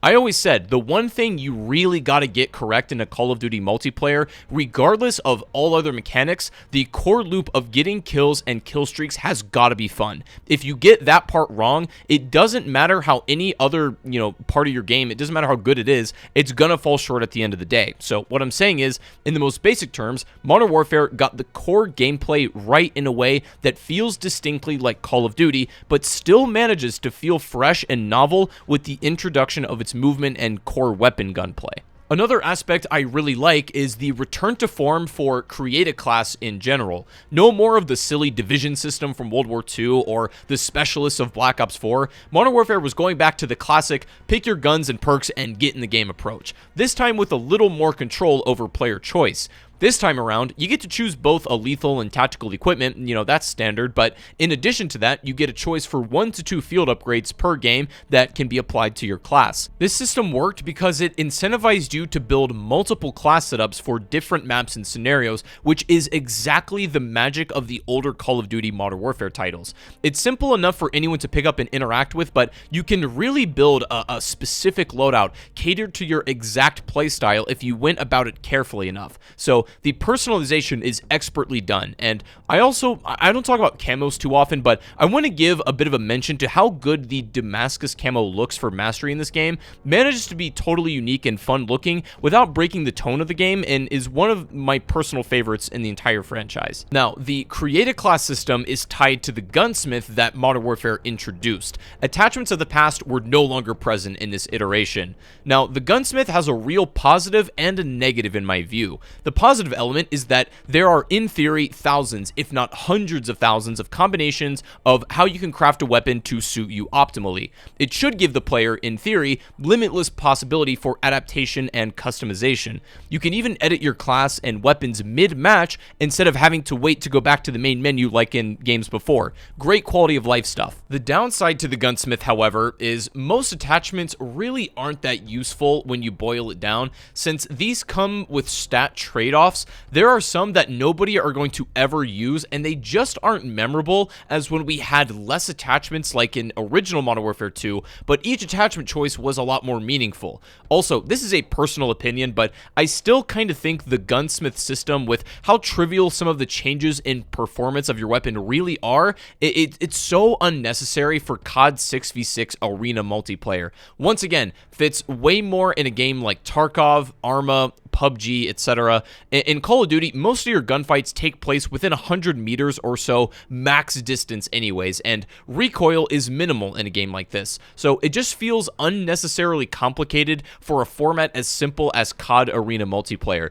I always said, the one thing you really got to get correct in a Call of Duty multiplayer, regardless of all other mechanics, the core loop of getting kills and kill streaks has got to be fun. If you get that part wrong, it doesn't matter how any other, you know, part of your game, it doesn't matter how good it is, it's gonna fall short at the end of the day. So what I'm saying is, in the most basic terms, Modern Warfare got the core gameplay right in a way that feels distinctly like Call of Duty, but still manages to feel fresh and novel with the introduction of its movement and core weapon gunplay. Another aspect I really like is the return to form for create a class in general. No more of the silly division system from World War II or the specialists of Black Ops 4. Modern Warfare was going back to the classic pick your guns and perks and get in the game approach, this time with a little more control over player choice. This time around, you get to choose both a lethal and tactical equipment, you know, that's standard, but in addition to that, you get a choice for 1 to 2 field upgrades per game that can be applied to your class. This system worked because it incentivized you to build multiple class setups for different maps and scenarios, which is exactly the magic of the older Call of Duty Modern Warfare titles. It's simple enough for anyone to pick up and interact with, but you can really build a specific loadout catered to your exact playstyle if you went about it carefully enough. So the personalization is expertly done, and I don't talk about camos too often, but I want to give a bit of a mention to how good the Damascus Camo looks for mastery in this game. Manages to be totally unique and fun looking without breaking the tone of the game, and is one of my personal favorites in the entire franchise. Now, the create a class system is tied to the gunsmith that Modern Warfare introduced. Attachments of the past were no longer present in this iteration. Now, the gunsmith has a real positive and a negative in my view. The positive element is that there are, in theory, thousands, if not hundreds of thousands of combinations of how you can craft a weapon to suit you optimally. It should give the player, in theory, limitless possibility for adaptation and customization. You can even edit your class and weapons mid-match instead of having to wait to go back to the main menu like in games before. Great quality of life stuff. The downside to the gunsmith, however, is most attachments really aren't that useful when you boil it down, since these come with stat trade-offs. There are some that nobody are going to ever use, and they just aren't memorable as when we had less attachments like in original Modern Warfare 2, but each attachment choice was a lot more meaningful. Also, this is a personal opinion, but I still kind of think the gunsmith system, with how trivial some of the changes in performance of your weapon really are, it's so unnecessary for COD 6v6 arena multiplayer. Once again, fits way more in a game like Tarkov, Arma, PUBG, etc. In Call of Duty, most of your gunfights take place within 100 meters or so max distance anyways, and recoil is minimal in a game like this. So it just feels unnecessarily complicated for a format as simple as COD Arena multiplayer.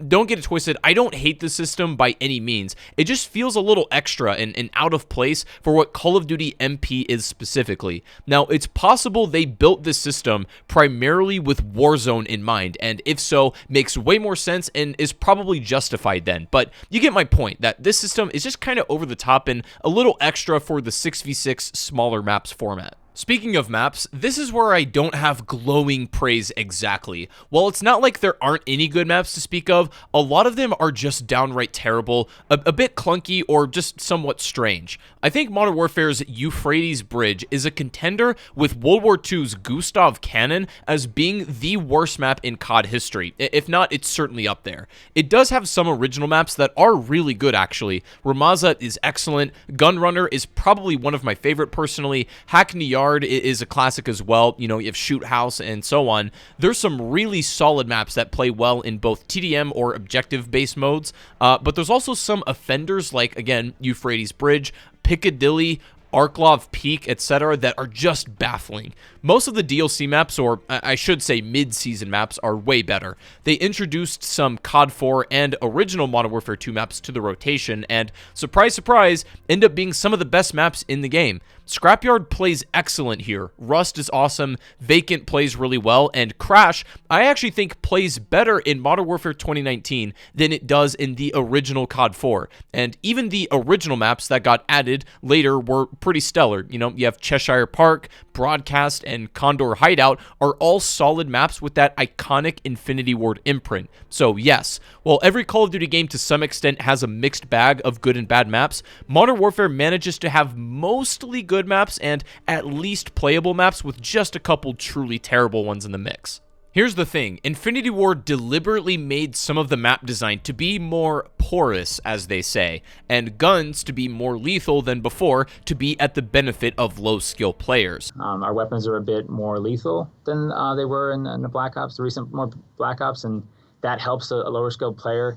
Don't get it twisted, I don't hate the system by any means. It just feels a little extra and out of place for what Call of Duty MP is specifically. Now, it's possible they built this system primarily with Warzone in mind, and if so, makes way more sense and is probably justified then. But you get my point, that this system is just kind of over the top and a little extra for the 6v6 smaller maps format. Speaking of maps, this is where I don't have glowing praise exactly. While it's not like there aren't any good maps to speak of, a lot of them are just downright terrible, a bit clunky, or just somewhat strange. I think Modern Warfare's Euphrates Bridge is a contender with World War II's Gustav Cannon as being the worst map in COD history. If not, it's certainly up there. It does have some original maps that are really good actually. Ramaza is excellent, Gunrunner is probably one of my favorite personally, Hackney Yard is a classic as well. You know, you have Shoot House and so on. There's some really solid maps that play well in both TDM or objective-based modes, but there's also some offenders like, again, Euphrates Bridge, Piccadilly, Arklov Peak, etc. that are just baffling. Most of the DLC maps, or I should say mid-season maps, are way better. They introduced some COD 4 and original Modern Warfare 2 maps to the rotation, and surprise, surprise, end up being some of the best maps in the game. Scrapyard plays excellent here, Rust is awesome, Vacant plays really well, and Crash, I actually think plays better in Modern Warfare 2019 than it does in the original COD 4. And even the original maps that got added later were pretty stellar. You know, you have Cheshire Park, Broadcast, and Condor Hideout are all solid maps with that iconic Infinity Ward imprint. So yes, while every Call of Duty game to some extent has a mixed bag of good and bad maps, Modern Warfare manages to have mostly good maps and at least playable maps with just a couple truly terrible ones in the mix. Here's the thing, Infinity Ward deliberately made some of the map design to be more porous, as they say, and guns to be more lethal than before to be at the benefit of low-skill players. Our weapons are a bit more lethal than they were in the Black Ops, the recent more Black Ops, and that helps a lower-skilled player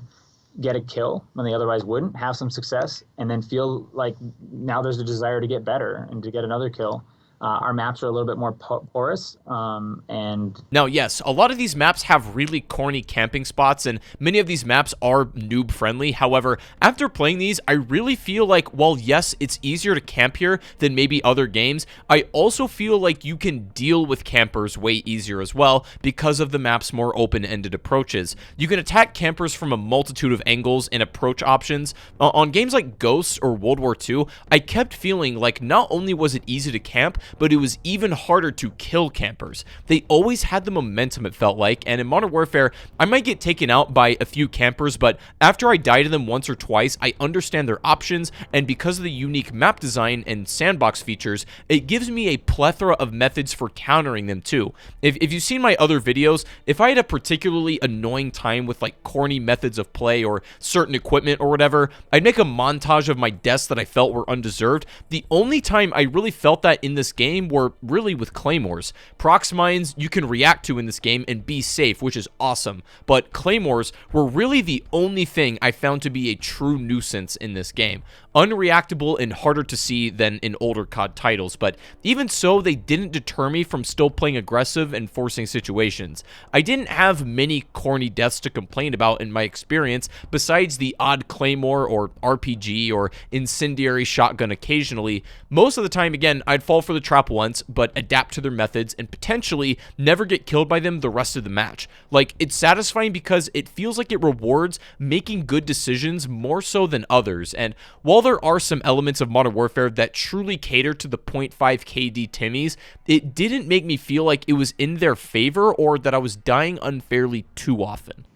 get a kill when they otherwise wouldn't, have some success, and then feel like now there's a desire to get better and to get another kill. Our maps are a little bit more porous, and... Now, yes, a lot of these maps have really corny camping spots, and many of these maps are noob-friendly. However, after playing these, I really feel like, while yes, it's easier to camp here than maybe other games, I also feel like you can deal with campers way easier as well because of the map's more open-ended approaches. You can attack campers from a multitude of angles and approach options. On games like Ghosts or World War II, I kept feeling like not only was it easy to camp, but it was even harder to kill campers. They always had the momentum, it felt like, and in Modern Warfare, I might get taken out by a few campers, but after I die to them once or twice, I understand their options, and because of the unique map design and sandbox features, it gives me a plethora of methods for countering them too. If you've seen my other videos, if I had a particularly annoying time with like corny methods of play or certain equipment or whatever, I'd make a montage of my deaths that I felt were undeserved. The only time I really felt that in this game were really with claymores. Prox mines you can react to in this game and be safe, which is awesome, but claymores were really the only thing I found to be a true nuisance in this game. Unreactable and harder to see than in older COD titles, but even so, they didn't deter me from still playing aggressive and forcing situations. I didn't have many corny deaths to complain about in my experience, besides the odd claymore or RPG or incendiary shotgun occasionally. Most of the time, again, I'd fall for the trap once, but adapt to their methods and potentially never get killed by them the rest of the match. Like, it's satisfying because it feels like it rewards making good decisions more so than others, and while there are some elements of Modern Warfare that truly cater to the 0.5 KD Timmies, it didn't make me feel like it was in their favor or that I was dying unfairly too often.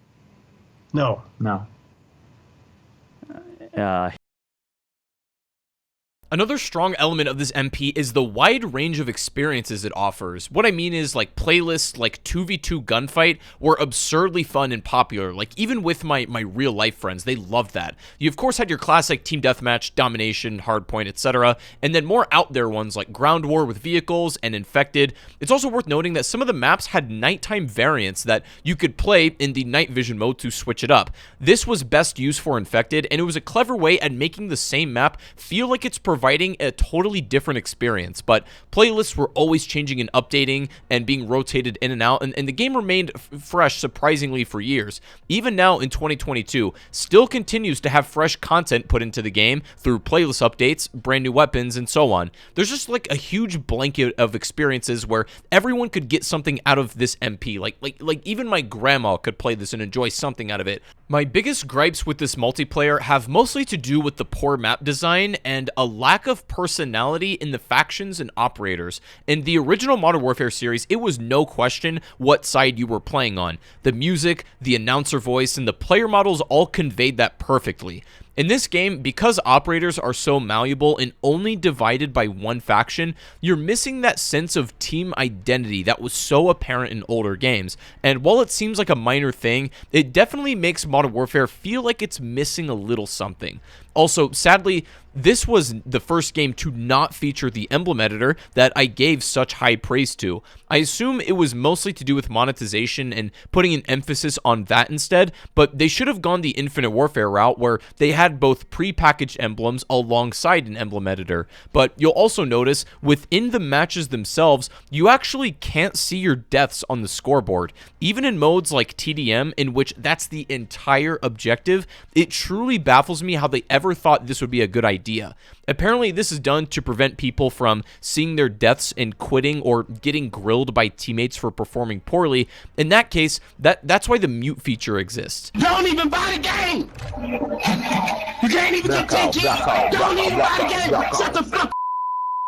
No. Another strong element of this MP is the wide range of experiences it offers. What I mean is, like, playlists like 2v2 gunfight were absurdly fun and popular. Like, even with my real life friends, they loved that. You of course had your classic team deathmatch, domination, hardpoint, etc., and then more out there ones like ground war with vehicles and infected. It's also worth noting that some of the maps had nighttime variants that you could play in the night vision mode to switch it up. This was best used for infected, and it was a clever way at making the same map feel like it's providing a totally different experience, but playlists were always changing and updating and being rotated in and out, and the game remained fresh surprisingly for years. Even now in 2022, still continues to have fresh content put into the game through playlist updates, brand new weapons, and so on. There's just like a huge blanket of experiences where everyone could get something out of this MP. Like even my grandma could play this and enjoy something out of it. My biggest gripes with this multiplayer have mostly to do with the poor map design and a lack of personality in the factions and operators. In the original Modern Warfare series, it was no question what side you were playing on. The music, the announcer voice, and the player models all conveyed that perfectly. In this game, because operators are so malleable and only divided by one faction, you're missing that sense of team identity that was so apparent in older games. And while it seems like a minor thing, it definitely makes Modern Warfare feel like it's missing a little something. Also, sadly, this was the first game to not feature the emblem editor that I gave such high praise to. I assume it was mostly to do with monetization and putting an emphasis on that instead, but they should have gone the Infinite Warfare route where they had both pre-packaged emblems alongside an emblem editor. But you'll also notice within the matches themselves, you actually can't see your deaths on the scoreboard. Even in modes like TDM, in which that's the entire objective, it truly baffles me how they ever thought this would be a good idea. Apparently, this is done to prevent people from seeing their deaths and quitting or getting grilled by teammates for performing poorly. In that case, that's why the mute feature exists. Don't even buy the game! You can't even get 10 kills! Don't even buy the game! Shut the fuck.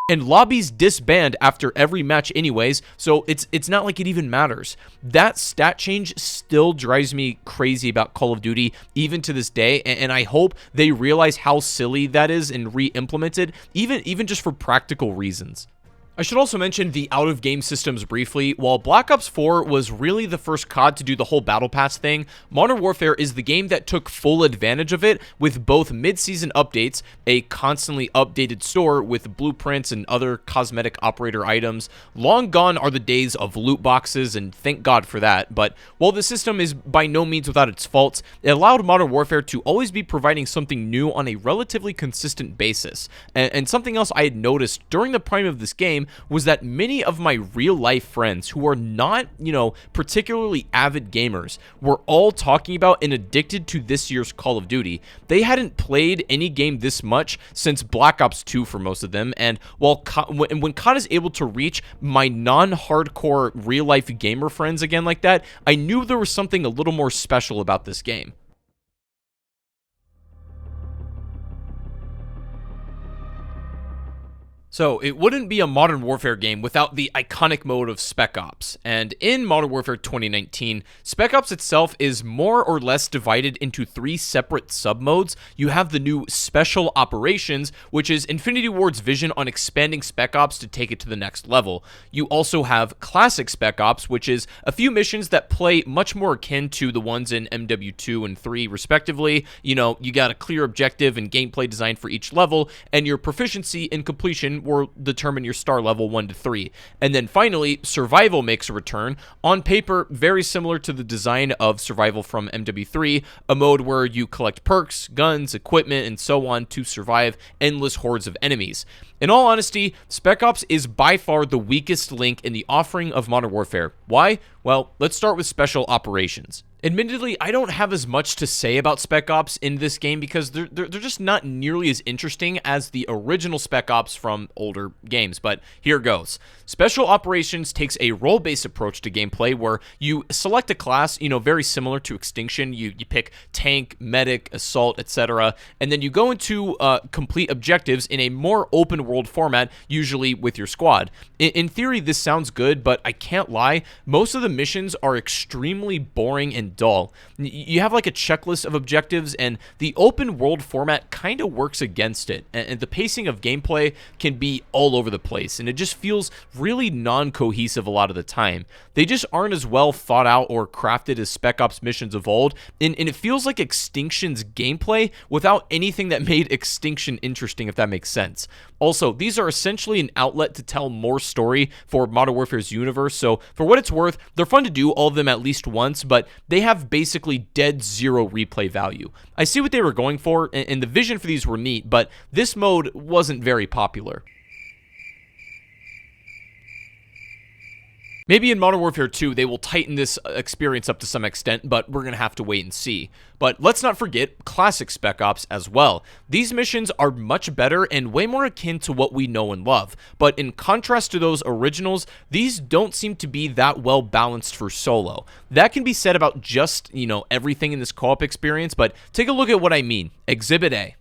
And lobbies disband after every match anyways, so it's not like it even matters. That stat change still drives me crazy about Call of Duty even to this day, and I hope they realize how silly that is and re-implement it, even just for practical reasons. I should also mention the out-of-game systems briefly. While Black Ops 4 was really the first COD to do the whole Battle Pass thing, Modern Warfare is the game that took full advantage of it with both mid-season updates, a constantly updated store with blueprints and other cosmetic operator items. Long gone are the days of loot boxes, and thank God for that. But while the system is by no means without its faults, it allowed Modern Warfare to always be providing something new on a relatively consistent basis. And something else I had noticed during the prime of this game was that many of my real life friends who are not, particularly avid gamers were all talking about and addicted to this year's Call of Duty. They hadn't played any game this much since Black Ops 2 for most of them, and when COD is able to reach my non-hardcore real life gamer friends again like that, I knew there was something a little more special about this game. So, it wouldn't be a Modern Warfare game without the iconic mode of Spec Ops, and in Modern Warfare 2019, Spec Ops itself is more or less divided into 3 separate sub-modes. You have the new Special Operations, which is Infinity Ward's vision on expanding Spec Ops to take it to the next level. You also have Classic Spec Ops, which is a few missions that play much more akin to the ones in MW2 and 3 respectively. You got a clear objective and gameplay design for each level, and your proficiency and completion will determine your star level 1 to 3. And then finally, Survival makes a return. On paper, very similar to the design of Survival from MW3, a mode where you collect perks, guns, equipment, and so on to survive endless hordes of enemies. In all honesty, Spec Ops is by far the weakest link in the offering of Modern Warfare. Why? Well, let's start with Special Operations. Admittedly, I don't have as much to say about Spec Ops in this game because they're just not nearly as interesting as the original Spec Ops from older games, but here goes. Special Operations takes a role-based approach to gameplay where you select a class, very similar to Extinction. You pick Tank, Medic, Assault, etc., and then you go into complete objectives in a more open-world format, usually with your squad. In theory, this sounds good, but I can't lie, most of the missions are extremely boring and dull. You have like a checklist of objectives, and the open world format kind of works against it, and the pacing of gameplay can be all over the place, and it just feels really non-cohesive a lot of the time. They just aren't as well thought out or crafted as Spec Ops missions of old, and it feels like Extinction's gameplay without anything that made Extinction interesting, if that makes sense. Also, these are essentially an outlet to tell more story for Modern Warfare's universe, so for what it's worth, they're fun to do, all of them at least once, but they have basically dead zero replay value. I see what they were going for, and the vision for these were neat, but this mode wasn't very popular. Maybe in Modern Warfare 2, they will tighten this experience up to some extent, but we're going to have to wait and see. But let's not forget Classic Spec Ops as well. These missions are much better and way more akin to what we know and love. But in contrast to those originals, these don't seem to be that well balanced for solo. That can be said about just, everything in this co-op experience, but take a look at what I mean. Exhibit A.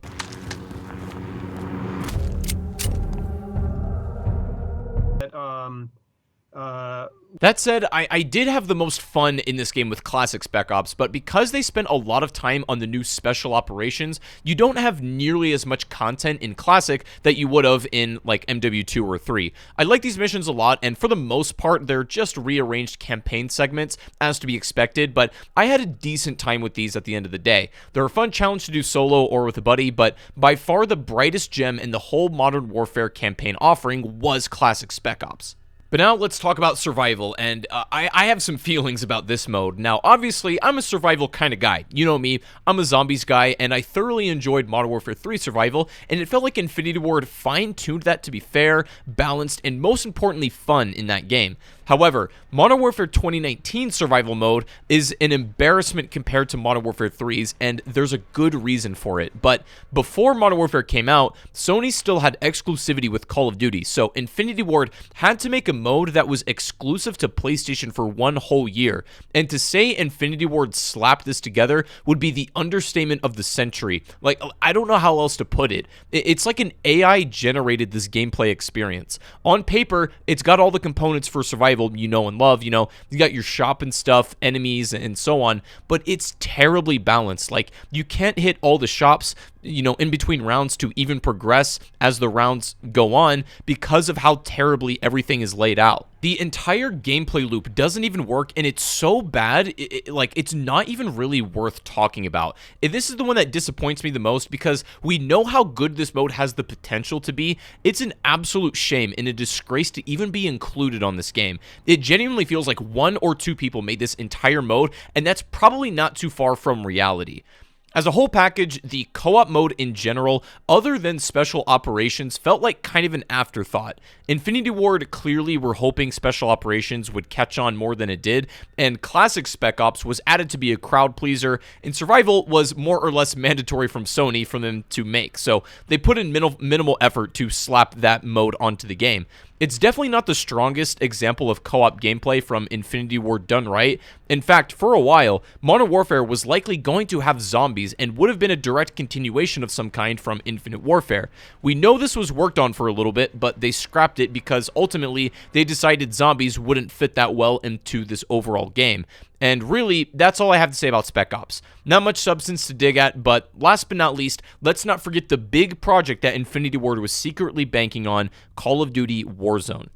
That said, I did have the most fun in this game with classic Spec Ops, but because they spent a lot of time on the new special operations, you don't have nearly as much content in classic that you would have in like MW2 or 3. I like these missions a lot, and for the most part, they're just rearranged campaign segments as to be expected, but I had a decent time with these at the end of the day. They're a fun challenge to do solo or with a buddy, but by far the brightest gem in the whole Modern Warfare campaign offering was classic Spec Ops. But now let's talk about survival, and I have some feelings about this mode. Now, obviously, I'm a survival kind of guy. You know me, I'm a zombies guy, and I thoroughly enjoyed Modern Warfare 3 survival, and it felt like Infinity Ward fine-tuned that to be fair, balanced, and most importantly, fun in that game. However, Modern Warfare 2019 survival mode is an embarrassment compared to Modern Warfare 3's, and there's a good reason for it. But before Modern Warfare came out, Sony still had exclusivity with Call of Duty, so Infinity Ward had to make a mode that was exclusive to PlayStation for one whole year. And to say Infinity Ward slapped this together would be the understatement of the century. Like, I don't know how else to put it. It's like an AI generated this gameplay experience. On paper, it's got all the components for survival you know and love. You know, you got your shop and stuff, enemies, and so on, but it's terribly balanced. Like, you can't hit all the shops, you know, in between rounds to even progress as the rounds go on because of how terribly everything is laid out. The entire gameplay loop doesn't even work, and it's so bad, it's not even really worth talking about. This is the one that disappoints me the most because we know how good this mode has the potential to be. It's an absolute shame and a disgrace to even be included on this game. It genuinely feels like 1 or 2 people made this entire mode, and that's probably not too far from reality. As a whole package, the co-op mode in general, other than special operations, felt like kind of an afterthought. Infinity Ward clearly were hoping special operations would catch on more than it did, and classic Spec Ops was added to be a crowd pleaser, and survival was more or less mandatory from Sony for them to make, so they put in minimal effort to slap that mode onto the game. It's definitely not the strongest example of co-op gameplay from Infinity Ward done right. In fact, for a while, Modern Warfare was likely going to have zombies and would have been a direct continuation of some kind from Infinite Warfare. We know this was worked on for a little bit, but they scrapped it because ultimately they decided zombies wouldn't fit that well into this overall game. And really, that's all I have to say about Spec Ops. Not much substance to dig at, but last but not least, let's not forget the big project that Infinity Ward was secretly banking on, Call of Duty Warzone.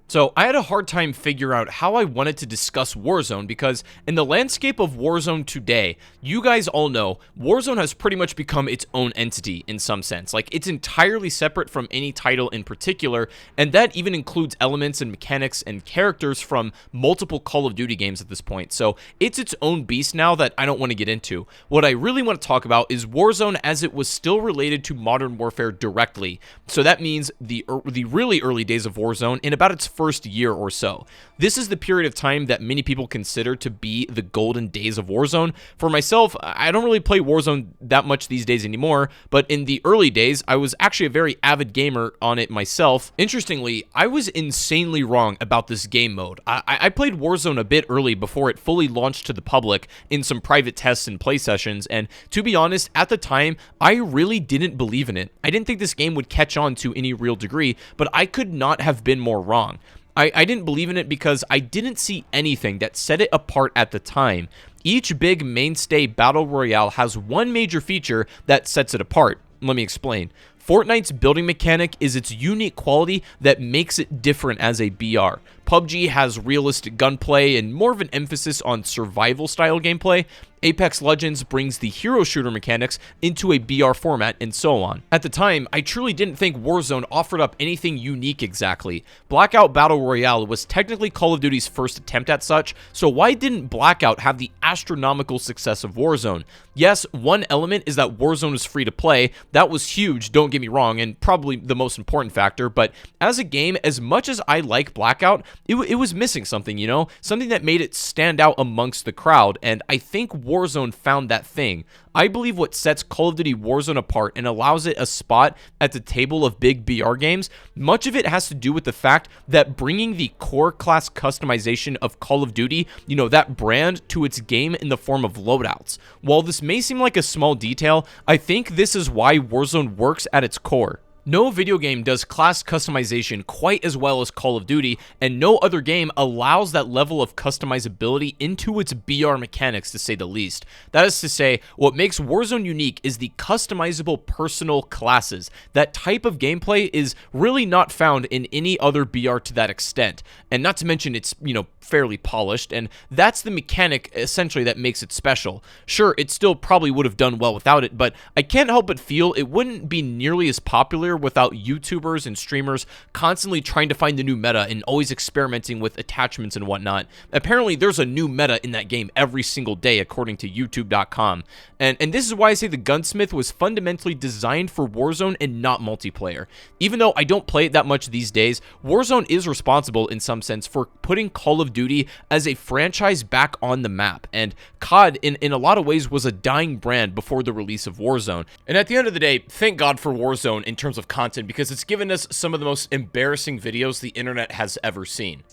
So I had a hard time figuring out how I wanted to discuss Warzone because in the landscape of Warzone today, you guys all know Warzone has pretty much become its own entity in some sense. Like, it's entirely separate from any title in particular, and that even includes elements and mechanics and characters from multiple Call of Duty games at this point. So it's its own beast now that I don't want to get into. What I really want to talk about is Warzone as it was still related to Modern Warfare directly. So that means the really early days of Warzone in about its first year or so. This is the period of time that many people consider to be the golden days of Warzone. For myself, I don't really play Warzone that much these days anymore, but in the early days, I was actually a very avid gamer on it myself. Interestingly, I was insanely wrong about this game mode. I played Warzone a bit early before it fully launched to the public in some private tests and play sessions, and to be honest, at the time, I really didn't believe in it. I didn't think this game would catch on to any real degree, but I could not have been more wrong. I didn't believe in it because I didn't see anything that set it apart at the time. Each big mainstay battle royale has one major feature that sets it apart. Let me explain. Fortnite's building mechanic is its unique quality that makes it different as a BR. PUBG has realistic gunplay and more of an emphasis on survival style gameplay. Apex Legends brings the hero shooter mechanics into a BR format, and so on. At the time, I truly didn't think Warzone offered up anything unique exactly. Blackout Battle Royale was technically Call of Duty's first attempt at such, so why didn't Blackout have the astronomical success of Warzone? Yes, one element is that Warzone is free to play. That was huge, don't get me wrong, and probably the most important factor, but as a game, as much as I like Blackout, it was missing something, you know? Something that made it stand out amongst the crowd, and I think Warzone found that thing. I believe what sets Call of Duty Warzone apart and allows it a spot at the table of big BR games, much of it has to do with the fact that bringing the core class customization of Call of Duty, you know, that brand, to its game in the form of loadouts. While this may seem like a small detail, I think this is why Warzone works at its core. No video game does class customization quite as well as Call of Duty, and no other game allows that level of customizability into its BR mechanics, to say the least. That is to say, what makes Warzone unique is the customizable personal classes. That type of gameplay is really not found in any other BR to that extent, and not to mention it's, you know, fairly polished, and that's the mechanic essentially that makes it special. Sure, it still probably would have done well without it, but I can't help but feel it wouldn't be nearly as popular without YouTubers and streamers constantly trying to find the new meta and always experimenting with attachments and whatnot. Apparently, there's a new meta in that game every single day, according to YouTube.com. And this is why I say the Gunsmith was fundamentally designed for Warzone and not multiplayer. Even though I don't play it that much these days, Warzone is responsible in some sense for putting Call of Duty as a franchise back on the map, and COD in a lot of ways was a dying brand before the release of Warzone. And at the end of the day, thank God for Warzone in terms of content, because it's given us some of the most embarrassing videos the internet has ever seen.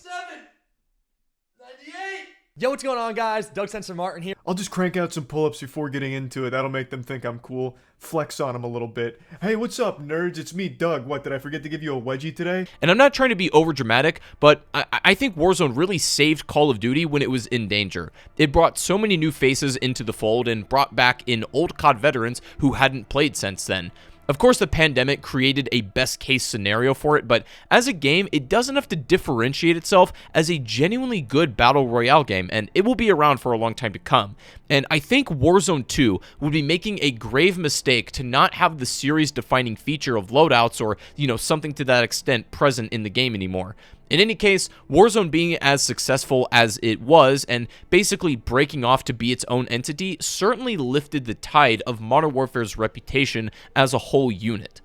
Yo, what's going on, guys? Doug Sensor Martin here. I'll just crank out some pull-ups before getting into it. That'll make them think I'm cool. Flex on them a little bit. Hey, what's up, nerds? It's me, Doug. What, did I forget to give you a wedgie today? And I'm not trying to be overdramatic, but I think Warzone really saved Call of Duty when it was in danger. It brought so many new faces into the fold and brought back in old COD veterans who hadn't played since then. Of course, the pandemic created a best-case scenario for it, but as a game, it does enough to differentiate itself as a genuinely good Battle Royale game, and it will be around for a long time to come. And I think Warzone 2 would be making a grave mistake to not have the series-defining feature of loadouts or, you know, something to that extent present in the game anymore. In any case, Warzone being as successful as it was and basically breaking off to be its own entity certainly lifted the tide of Modern Warfare's reputation as a whole unit.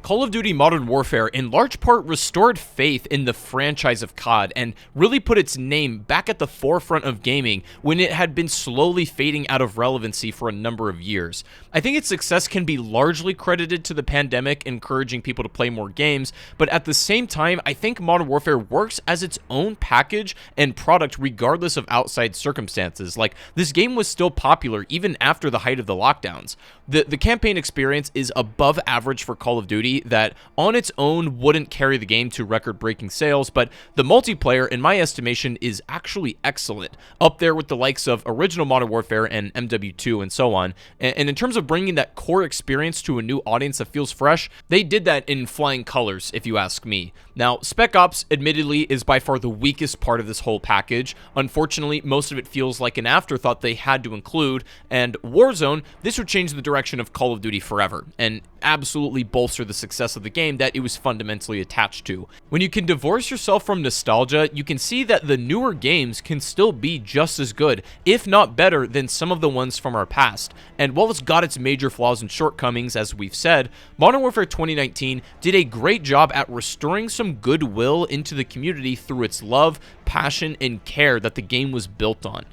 Call of Duty Modern Warfare in large part restored faith in the franchise of COD and really put its name back at the forefront of gaming when it had been slowly fading out of relevancy for a number of years. I think its success can be largely credited to the pandemic encouraging people to play more games, but at the same time, I think Modern Warfare works as its own package and product regardless of outside circumstances. Like, this game was still popular even after the height of the lockdowns. The campaign experience is above average for Call of Duty that on its own wouldn't carry the game to record-breaking sales, but the multiplayer, in my estimation, is actually excellent, up there with the likes of original Modern Warfare and MW2 and so on. And in terms of bringing that core experience to a new audience that feels fresh, they did that in flying colors, if you ask me. Now, Spec Ops, admittedly, is by far the weakest part of this whole package. Unfortunately, most of it feels like an afterthought they had to include, and Warzone, this would change the direction of Call of Duty forever, and absolutely bolster the success of the game that it was fundamentally attached to. When you can divorce yourself from nostalgia, you can see that the newer games can still be just as good, if not better, than some of the ones from our past. And while it's got its major flaws and shortcomings, as we've said, Modern Warfare 2019 did a great job at restoring some goodwill into the community through its love, passion, and care that the game was built on.